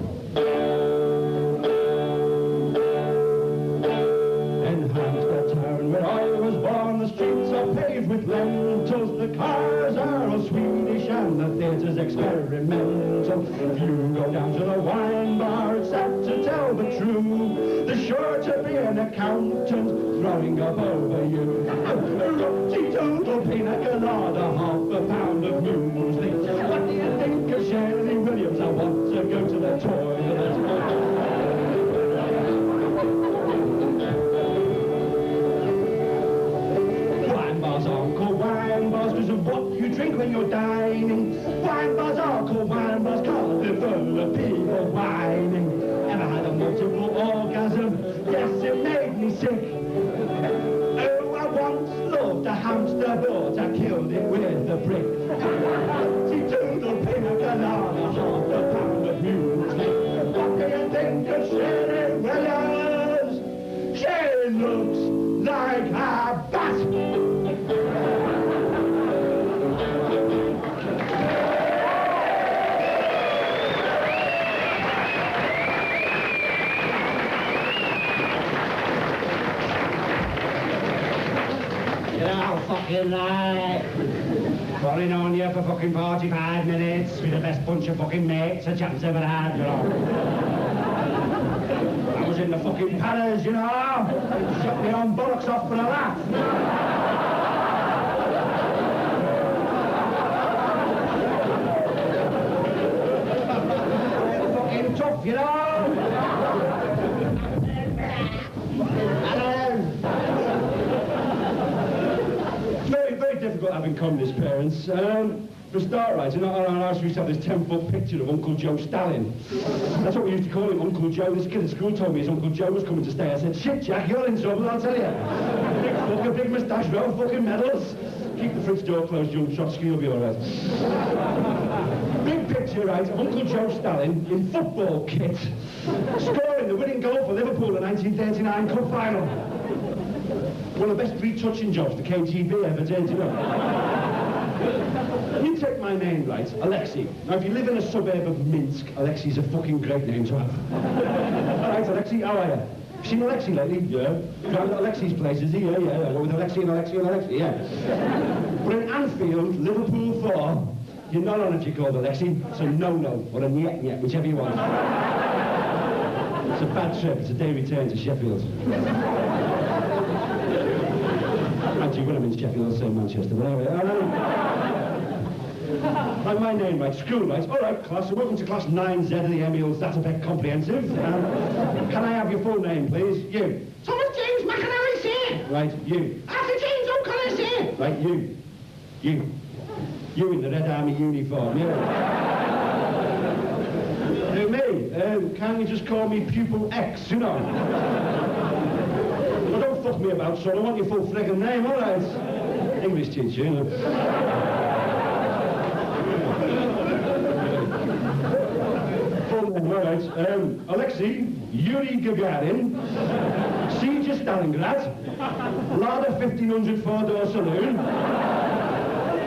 [SPEAKER 1] Where I was born, the streets are paved with lentils, the cars are all Swedish and the theatre's experimental. If you go down to the wine bar, it's sad to tell the truth, there's sure to be an accountant throwing up over you. A rooty-toodle pina colada, half a pound of muesli. What do you think of Shirley Williams? I want to go to the toilet. Wine bars because of what you drink when you're dining. Wine bars are called wine bars because they're full of people whining. Ever had a multiple orgasm? Yes, it made me sick. Oh, I once loved a hamster, but I killed it with a brick. Doodle pina colada, half a pound of muesli. What do you think of Shirley Williams? She looks like a bat. Fucking lie. Falling on you for fucking 45 minutes with the best bunch of fucking mates a chap's ever had, you know. I was in the fucking palace, you know. Shot me on bollocks off for a laugh. Fucking tough, you know. having communist parents. For a start, right, in our house we used to have this 10-foot picture of Uncle Joe Stalin. That's what we used to call him, Uncle Joe. This kid at school told me his Uncle Joe was coming to stay. I said, shit, Jack, you're in trouble, I'll tell you. Big fucker, big moustache, no fucking medals. Keep the fridge door closed, young Trotsky, you'll be all right. Big picture, right, of Uncle Joe Stalin in football kit, scoring the winning goal for Liverpool in the 1939 Cup final. One of the best retouching jobs the KGB ever did, you know. You take my name, right, Alexei. Now, if you live in a suburb of Minsk, Alexei's a fucking great name to have. All right, Alexei, how are you? Seen Alexei lately? Yeah. Down at Alexei's place, is he? Yeah. With Alexei and Alexei, yeah. But in Anfield, Liverpool 4, you're not on if you're called Alexei, so no, or a niet, whichever you want. It's a bad trip. It's a day return to Sheffield. Actually, when I'm in Sheffield, I'll say Manchester, but anyway. Like my name, right, school, right. All right, class, so welcome to class 9Z of the Emils Databek Comprehensive. Can I have your full name, please? You.
[SPEAKER 2] Thomas James McAnally, sir.
[SPEAKER 1] Right, you.
[SPEAKER 2] Arthur James O'Connor, sir.
[SPEAKER 1] Right, you. You in the Red Army uniform, yeah. Me, can't you just call me Pupil X, you know? Well, don't fuck me about, son. I want your full friggin' name, all right? English teacher, you know. All right, Alexei, Yuri Gagarin, Siege of Stalingrad, Lada 1500 four-door saloon,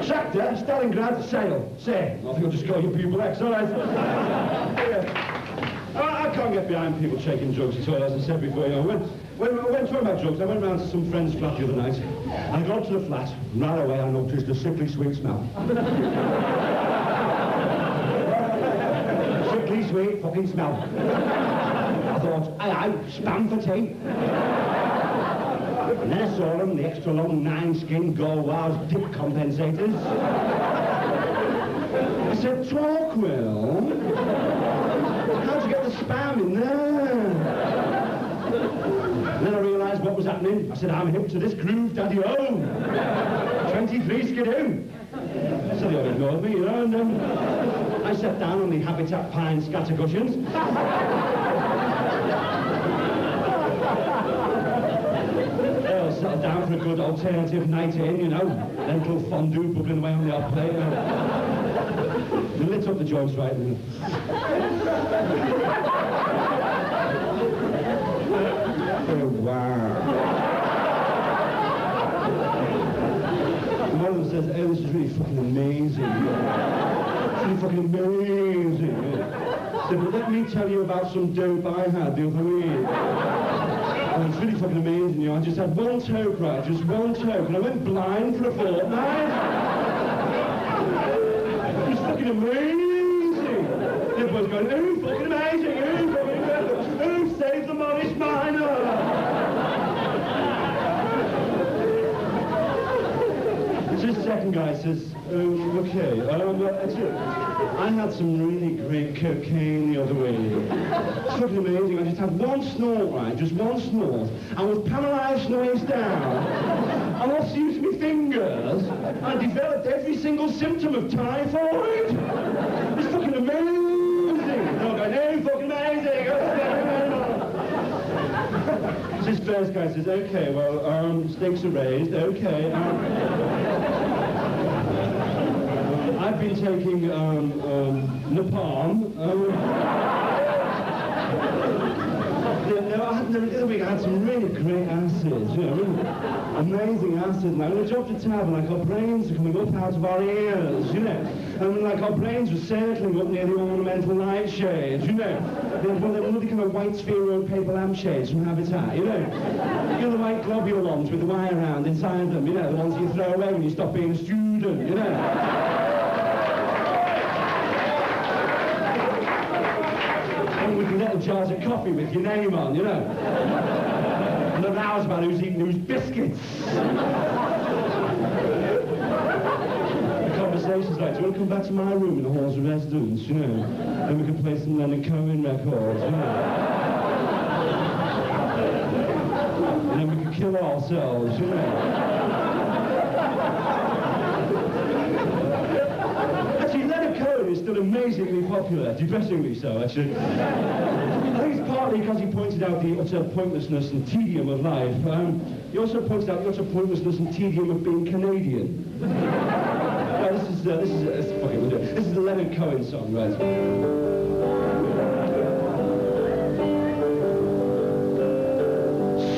[SPEAKER 1] Tractor, Stalingrad, Sayle. Say, I think I'll just call you Pupil X, all right? I can't get behind people taking drugs at all, as I said before. You know, when I went talking about drugs, I went round to some friend's flat the other night, and I got up to the flat, and right away I noticed a sickly sweet smell. Sickly sweet fucking smell. I thought, aye, spam for tea. And then I saw them, the extra long 9-skin Galwaz dip compensators. I said, talk, Will. How'd you get the spam in there? And then I realised what was happening. I said, I'm hip to this groove, daddy-o. 23 skidoo. So they all ignored me, you know, and I sat down on the Habitat Pine scatter cushions. Settled down for a good alternative night in, you know. Lentil fondue bubbling away on the hot plate. We lit up the joints right then. Oh, wow. One of them says, oh, this is really fucking amazing. It's really fucking amazing. So, but let me tell you about some dope I had the other week. Oh, it's really fucking amazing, you know. I just had one toke, right? Just one toke. And I went blind for a fortnight. It was fucking amazing. Everyone's going, oh, fucking amazing, oh, fucking amazing. Oh, save the modest miner. This second guy says, okay, I had some really great cocaine the other week. It's fucking amazing. I just had one snort, right? Just one snort. I was paralysed from the waist down. I lost use of my fingers. I developed every single symptom of typhoid. It's fucking amazing. No, I'm going, no, fucking amazing. This first guy says, okay, well, stakes are raised, okay. I've been taking napalm. The other week I had some really great acids, you know, really amazing acids. And when I dropped a tab, like our brains are coming up out of our ears, you know. And like our brains were circling up near the ornamental nightshades, you know. They were really kind of white spheroid paper lampshades from Habitat, you know. You know the white globule ones with the wire around inside them, you know, the ones you throw away when you stop being a student, you know. With little jars of coffee with your name on, you know. And the rouse man who's eating those biscuits. The conversation's like, do you want to come back to my room in the halls of residence, you know? And we can play some Leonard Cohen records, you know? And then we can kill ourselves, you know? still amazingly popular, depressingly so, actually. I think it's partly because he pointed out the utter pointlessness and tedium of life. He also pointed out the utter pointlessness and tedium of being Canadian. This is the Leonard Cohen song, right?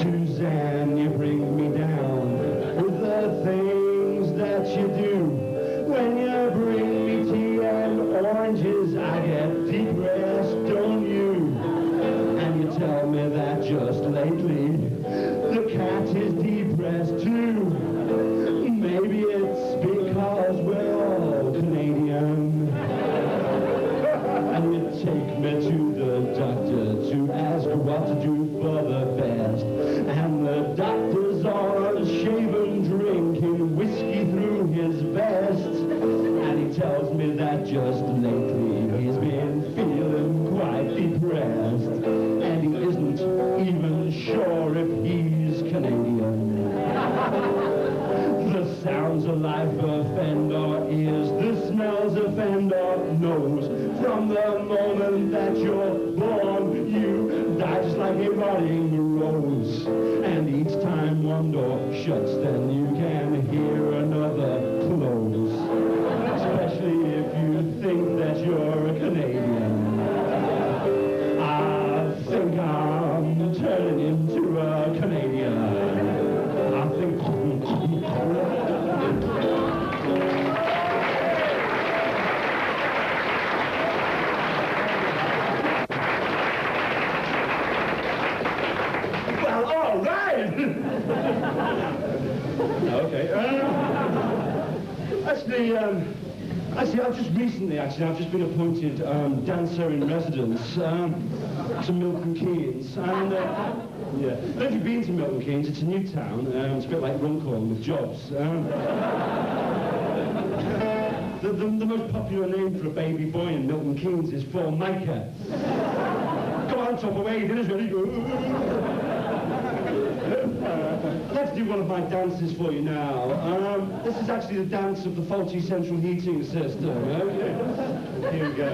[SPEAKER 1] Suzanne, you bring me down with the things that you do. When you bring me tea and oranges, I get depressed, don't you? And you tell me that just lately the cat is depressed too. Maybe it's because we're all Canadian. And you take me to the doctor to ask what to do for the best. And the doctor's all shaven, drinking whiskey through his vest. And he tells me that just lately he's been feeling quite depressed. And he isn't even sure if he's Canadian. The sounds of life offend our ears, the smells offend our nose. From the moment that you're born, you die just like a rotting rose. And each time one door shuts, then you can hear another close. Especially if you think that you're a Canadian. I think I'm turning into a Canadian. I think... Well, all right! Okay. Actually, I've just been appointed dancer in residence to Milton Keynes. And, yeah. I don't know if you've been to Milton Keynes, it's a new town. It's a bit like Runcorn with jobs. The most popular name for a baby boy in Milton Keynes is Formica. Come on, top away, dinner's ready. I'd like to do one of my dances for you now. This is actually the dance of the faulty central heating system. Okay? Here we go.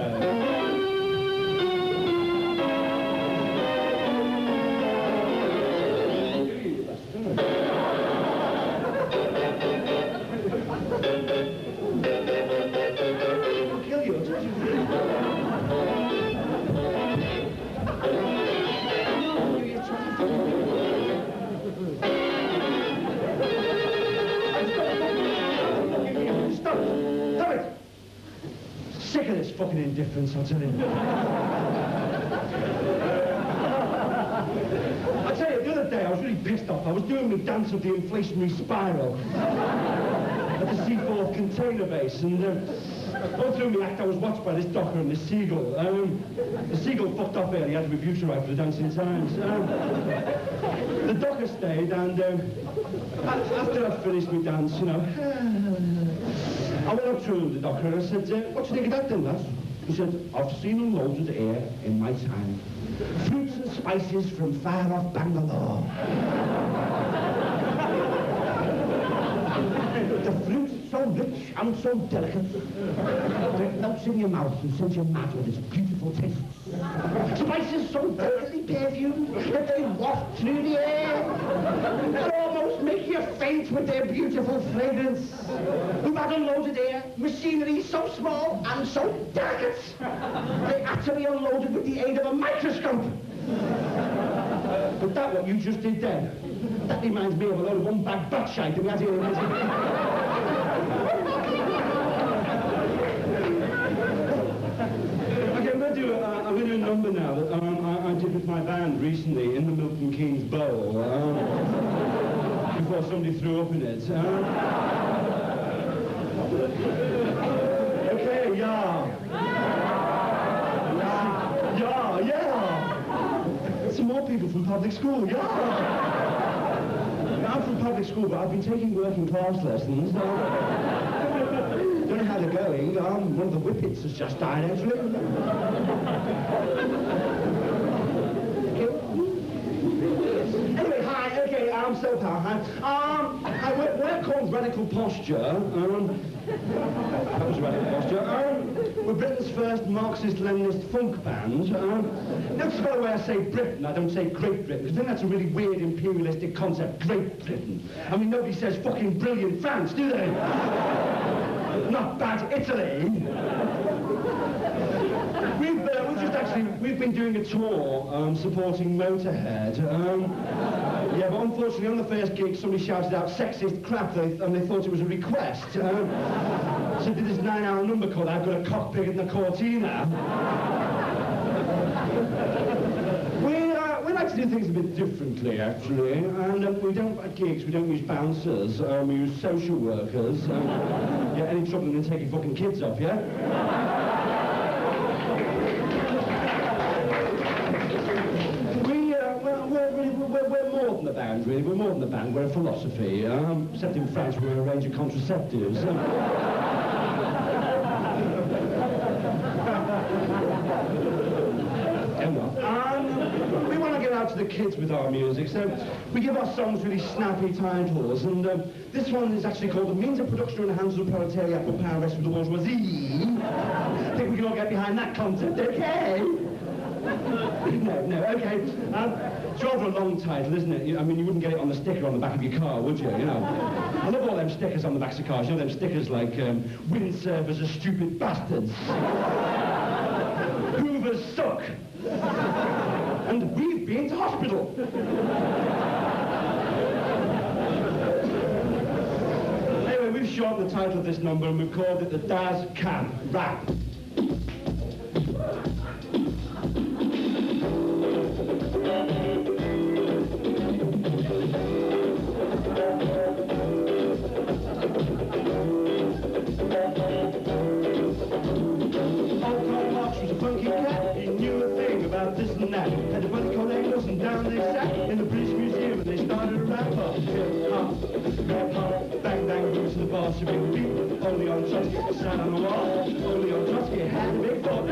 [SPEAKER 1] Sick of this fucking indifference, I'll tell you. I tell you, the other day I was really pissed off. I was doing the dance of the inflationary spiral at the Seaforth container base, and all through my act I was watched by this docker and this seagull. The seagull fucked off early, had to be butyrite for the Dancing Times. The docker stayed, and after I finished my dance, you know, I went up to the doctor and I said, what do you think of that then, lass? He said, I've seen unloaded air in my time. Fruits and spices from far off Bangalore. The fruit is so rich and so delicate that it melts in your mouth and sends you mad with its beautiful taste. Spices so delicately perfumed that they waft through the air and almost make you faint with their beautiful fragrance. We've had unloaded air, machinery so small and so delicate, they actually unloaded with the aid of a microscope. But that what you just did then, that reminds me of a load of one-bag butt shite that we had here in I'm going to do a number now that I did with my band recently in the Milton Keynes Bowl, before somebody threw up in it. Okay, yeah. Some more people from public school, yeah. I'm from public school, but I've been taking working class lessons. Don't know how they're going. One of the whippets has just died, actually. Anyway, hi, okay, I'm so power. We're called Radical Posture. That was Radical Posture. We're Britain's first Marxist-Leninist funk band. Notice, by the way, I say Britain, I don't say Great Britain, because I think that's a really weird imperialistic concept, Great Britain. I mean, nobody says fucking brilliant France, do they? Not bad Italy. We've been doing a tour supporting Motorhead. Yeah, but unfortunately on the first gig somebody shouted out sexist crap and they thought it was a request. So did this 9-hour number called I've Got a Cock Bigger Than a Cortina. We like to do things a bit differently, actually, and we don't, at gigs, we don't use bouncers, we use social workers. Yeah, any trouble in taking fucking kids off, yeah? We're more than a band, really. We're more than a band. We're a philosophy. Except in France, we're a range of contraceptives. We want to get out to the kids with our music, so we give our songs really snappy titles, and this one is actually called The Means of Production and the Hands of the Proletariat for Power Rest with the Bourgeoisie. I think we can all get behind that concept, okay? No, okay. It's rather a long title, isn't it? I mean, you wouldn't get it on the sticker on the back of your car, would you? You know, I love all them stickers on the backs of cars. You know, them stickers like, windsurfers are stupid bastards. Hoovers suck. And we've been to hospital. Anyway, we've shortened the title of this number and we've called it the Das Kann Rap. This and that. Had a buddy called Engels and down they sat in the British Museum and they started a rap up. Hip hop, bang bang boots to the bar, so big beat. Only on Trotsky sat on the wall. Only on Trotsky had a big thought.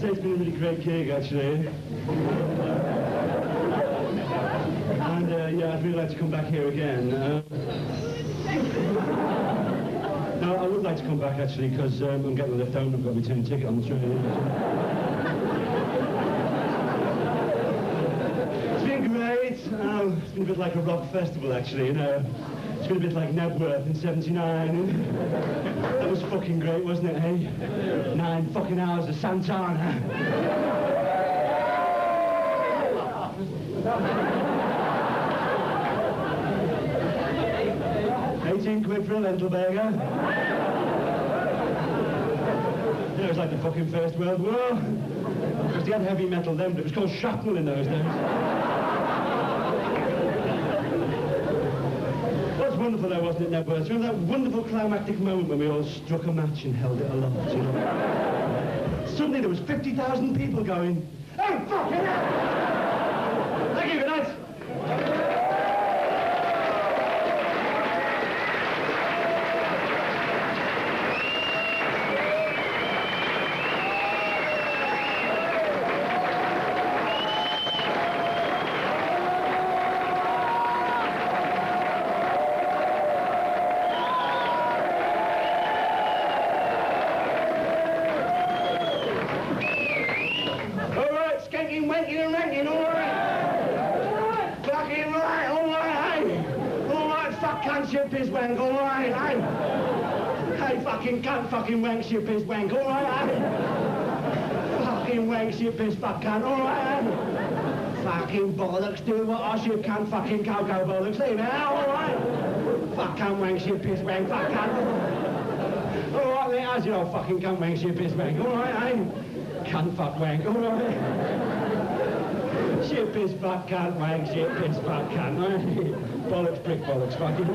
[SPEAKER 1] It's been a really great gig, actually. And yeah, I'd really like to come back here again. No, I would like to come back, actually, because I'm getting a lift home. I've got my return ticket on the train. It's been great. It's been a bit like a rock festival, actually, you know. It's been a bit like Nebworth in '79. That was fucking great, wasn't it, hey? 9 fucking hours of Santana. £18 for a lentil burger. You know, it was like the fucking First World War. Because they had heavy metal then, but it was called shrapnel in those days. Wonderful though, wasn't it, Nebworth? You know that wonderful climactic moment when we all struck a match and held it aloft, you know? Suddenly there was 50,000 people going, oh, fucking hell! Thank you, good night! Fuck cunt, shit, piss, wank, all right, eh? Hey, fucking cunt, fucking wank, shit, piss, wank, all right, eh? Fucking wank, shit, piss, fuck cunt, all right, eh? Fucking bollocks, do what I should, cunt, fucking cocoa bollocks, leave it out, all right? Fuck cunt, wank, shit, piss, wank, fuck cunt. All right, mate, how's your old fucking cunt, wank, shit, piss, wank, all right, eh? Cunt, fuck, wank, all right? Shit, piss, fuck, cunt, wank, shit, piss, fuck, cunt, eh? Bollocks, prick, bollocks, fucking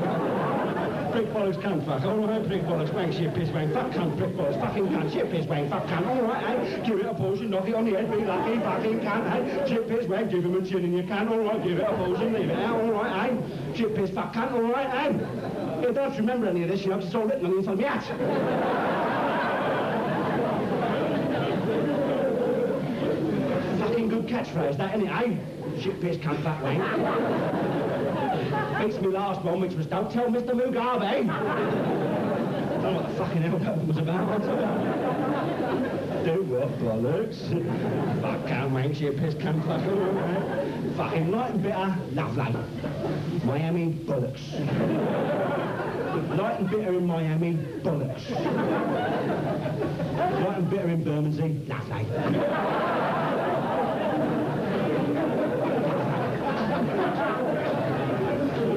[SPEAKER 1] prick, bollocks, cunt, fuck, all right, prick, bollocks, wank, shit, piss, wank, fuck, cunt, prick, bollocks, fucking cunt, shit, piss, wank, fuck, cunt, all right, eh? Give it a potion, knock it on the head, be lucky, fucking cunt, eh? Shit, piss, wank, give him a chin in your cunt, all right, give it a potion, leave it out, all right, eh? Shit, piss, fuck, cunt, all right, eh? You don't remember any of this, you know, 'cause it's all written on the inside of my hat. Fucking good catchphrase, that, innit, eh? Shit, piss, cunt, fuck, wank. Beats me last one, which was, don't tell Mr. Mugabe. I don't know what the fucking hell that one was about. Do what, bollocks? Fuck, cunt, wank, shit, piss, cunt, fuck, all right. Fucking light and bitter, lovely. Miami, bollocks. Light and bitter in Miami, bollocks. Light and bitter in Bermondsey, lovely.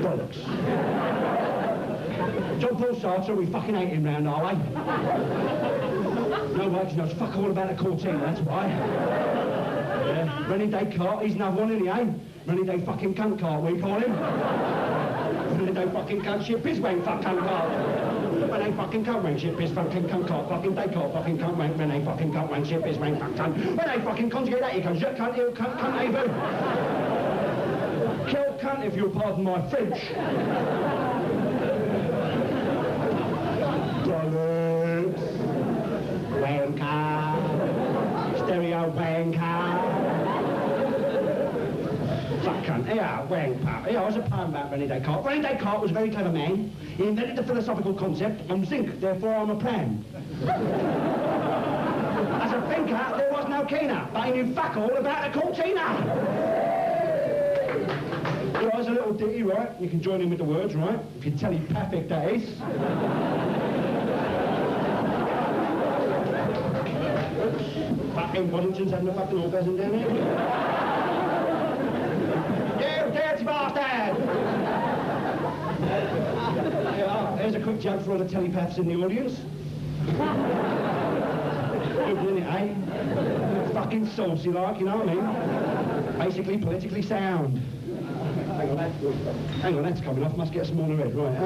[SPEAKER 1] Bollocks. John Paul Sartre, we fucking hate him round our way. No way, 'cause he knows fuck all about the Cortina, that's why. Yeah. Rennie Descartes, he's another one, isn't he, eh? Rennie Day fucking cunt cart, we call him. Rennie Day fucking cunt shit, piss wank, fuck cunt cart. Rennie fucking cunt wank shit, piss fucking cunt cart, fucking Descartes, fucking cunt wank, Rennie fucking cunt wank shit, piss wank, fuck cunt. Rennie fucking conjugate that, you can shit cunt, you cunt, cunt, even. Kill cunt if you'll pardon my French. Bollocks. Wanker. Stereo wanker. Fuck cunt. Yeah, wank pal. Yeah, I was a poem about René Descartes. René Descartes was a very clever man. He invented the philosophical concept, I'm zinc, therefore I'm a pram. As a thinker, there was no keener, but he knew fuck all about the Cortina. Well, there's a little ditty, right? You can join in with the words, right? If you telepathic, that is. Fucking Waddington's having a fucking orgasm down here. You dirty bastard! Yeah, here's a quick joke for all the telepaths in the audience. Good, isn't it, eh? Fucking saucy like, you know what I mean? Basically politically sound. Hang on, that's coming off. Must get a smaller head. Right,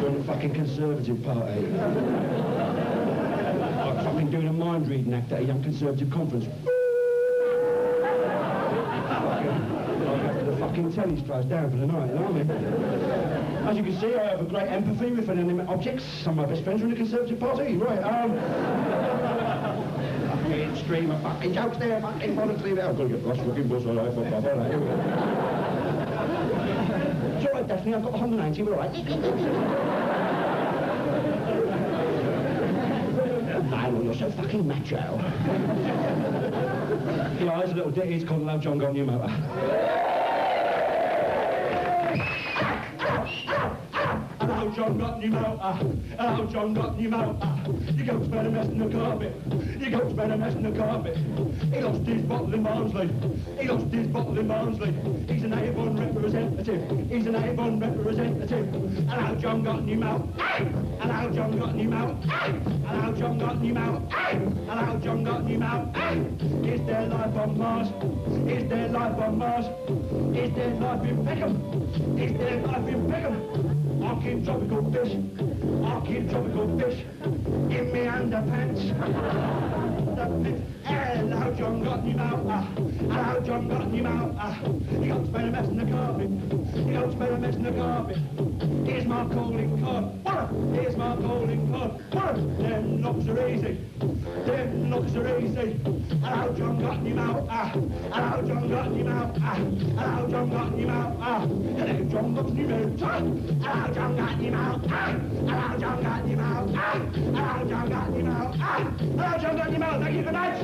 [SPEAKER 1] join the fucking Conservative Party. Like fucking doing a mind-reading act at a young Conservative conference. The fucking telly's closed down for the night, you know what I mean? As you can see, I have a great empathy with inanimate objects. Some of my best friends are in the Conservative Party. Right, fucking stream of fucking jokes there, fucking bollocks, leave it. I've got to get lost fucking bus all right, fuck off, all right, here we go. It's all right, Daphne, I've got 190, we're all right. No, you're so fucking macho. You know, there's a little ditty, it's called Love John Got New Motor. Hello, John got new motor. Hello, John got new motor. You go spread a mess in the carpet. You go spread a mess in the carpet. He lost his bottle in Barnsley. He lost his bottle in Barnsley. He's an A1 representative. He's an A1 representative. Hello, John got new motor. Hello, John got new motor. Hello, John got new motor. Hello, John got new motor. Is there life on Mars? Is there life on Mars? Is there life in Peckham? Is there life in Peckham? I'll keep tropical fish. I'll keep tropical fish in me underpants. Hello, John got new motor. Hello, John got new motor. You got to spread a mess in the carpet. You got to spread a mess in the carpet. Here's my calling card. Here's my calling card. Them knocks are easy. Them knocks are easy. Hello, John got new motor. Hello, John got new motor. Hello, John got new motor. Hello, John got new motor. Hello, John got new motor. Hello, John got new motor. Hello, John got new motor. Hello, John got new motor. Thank you, good night.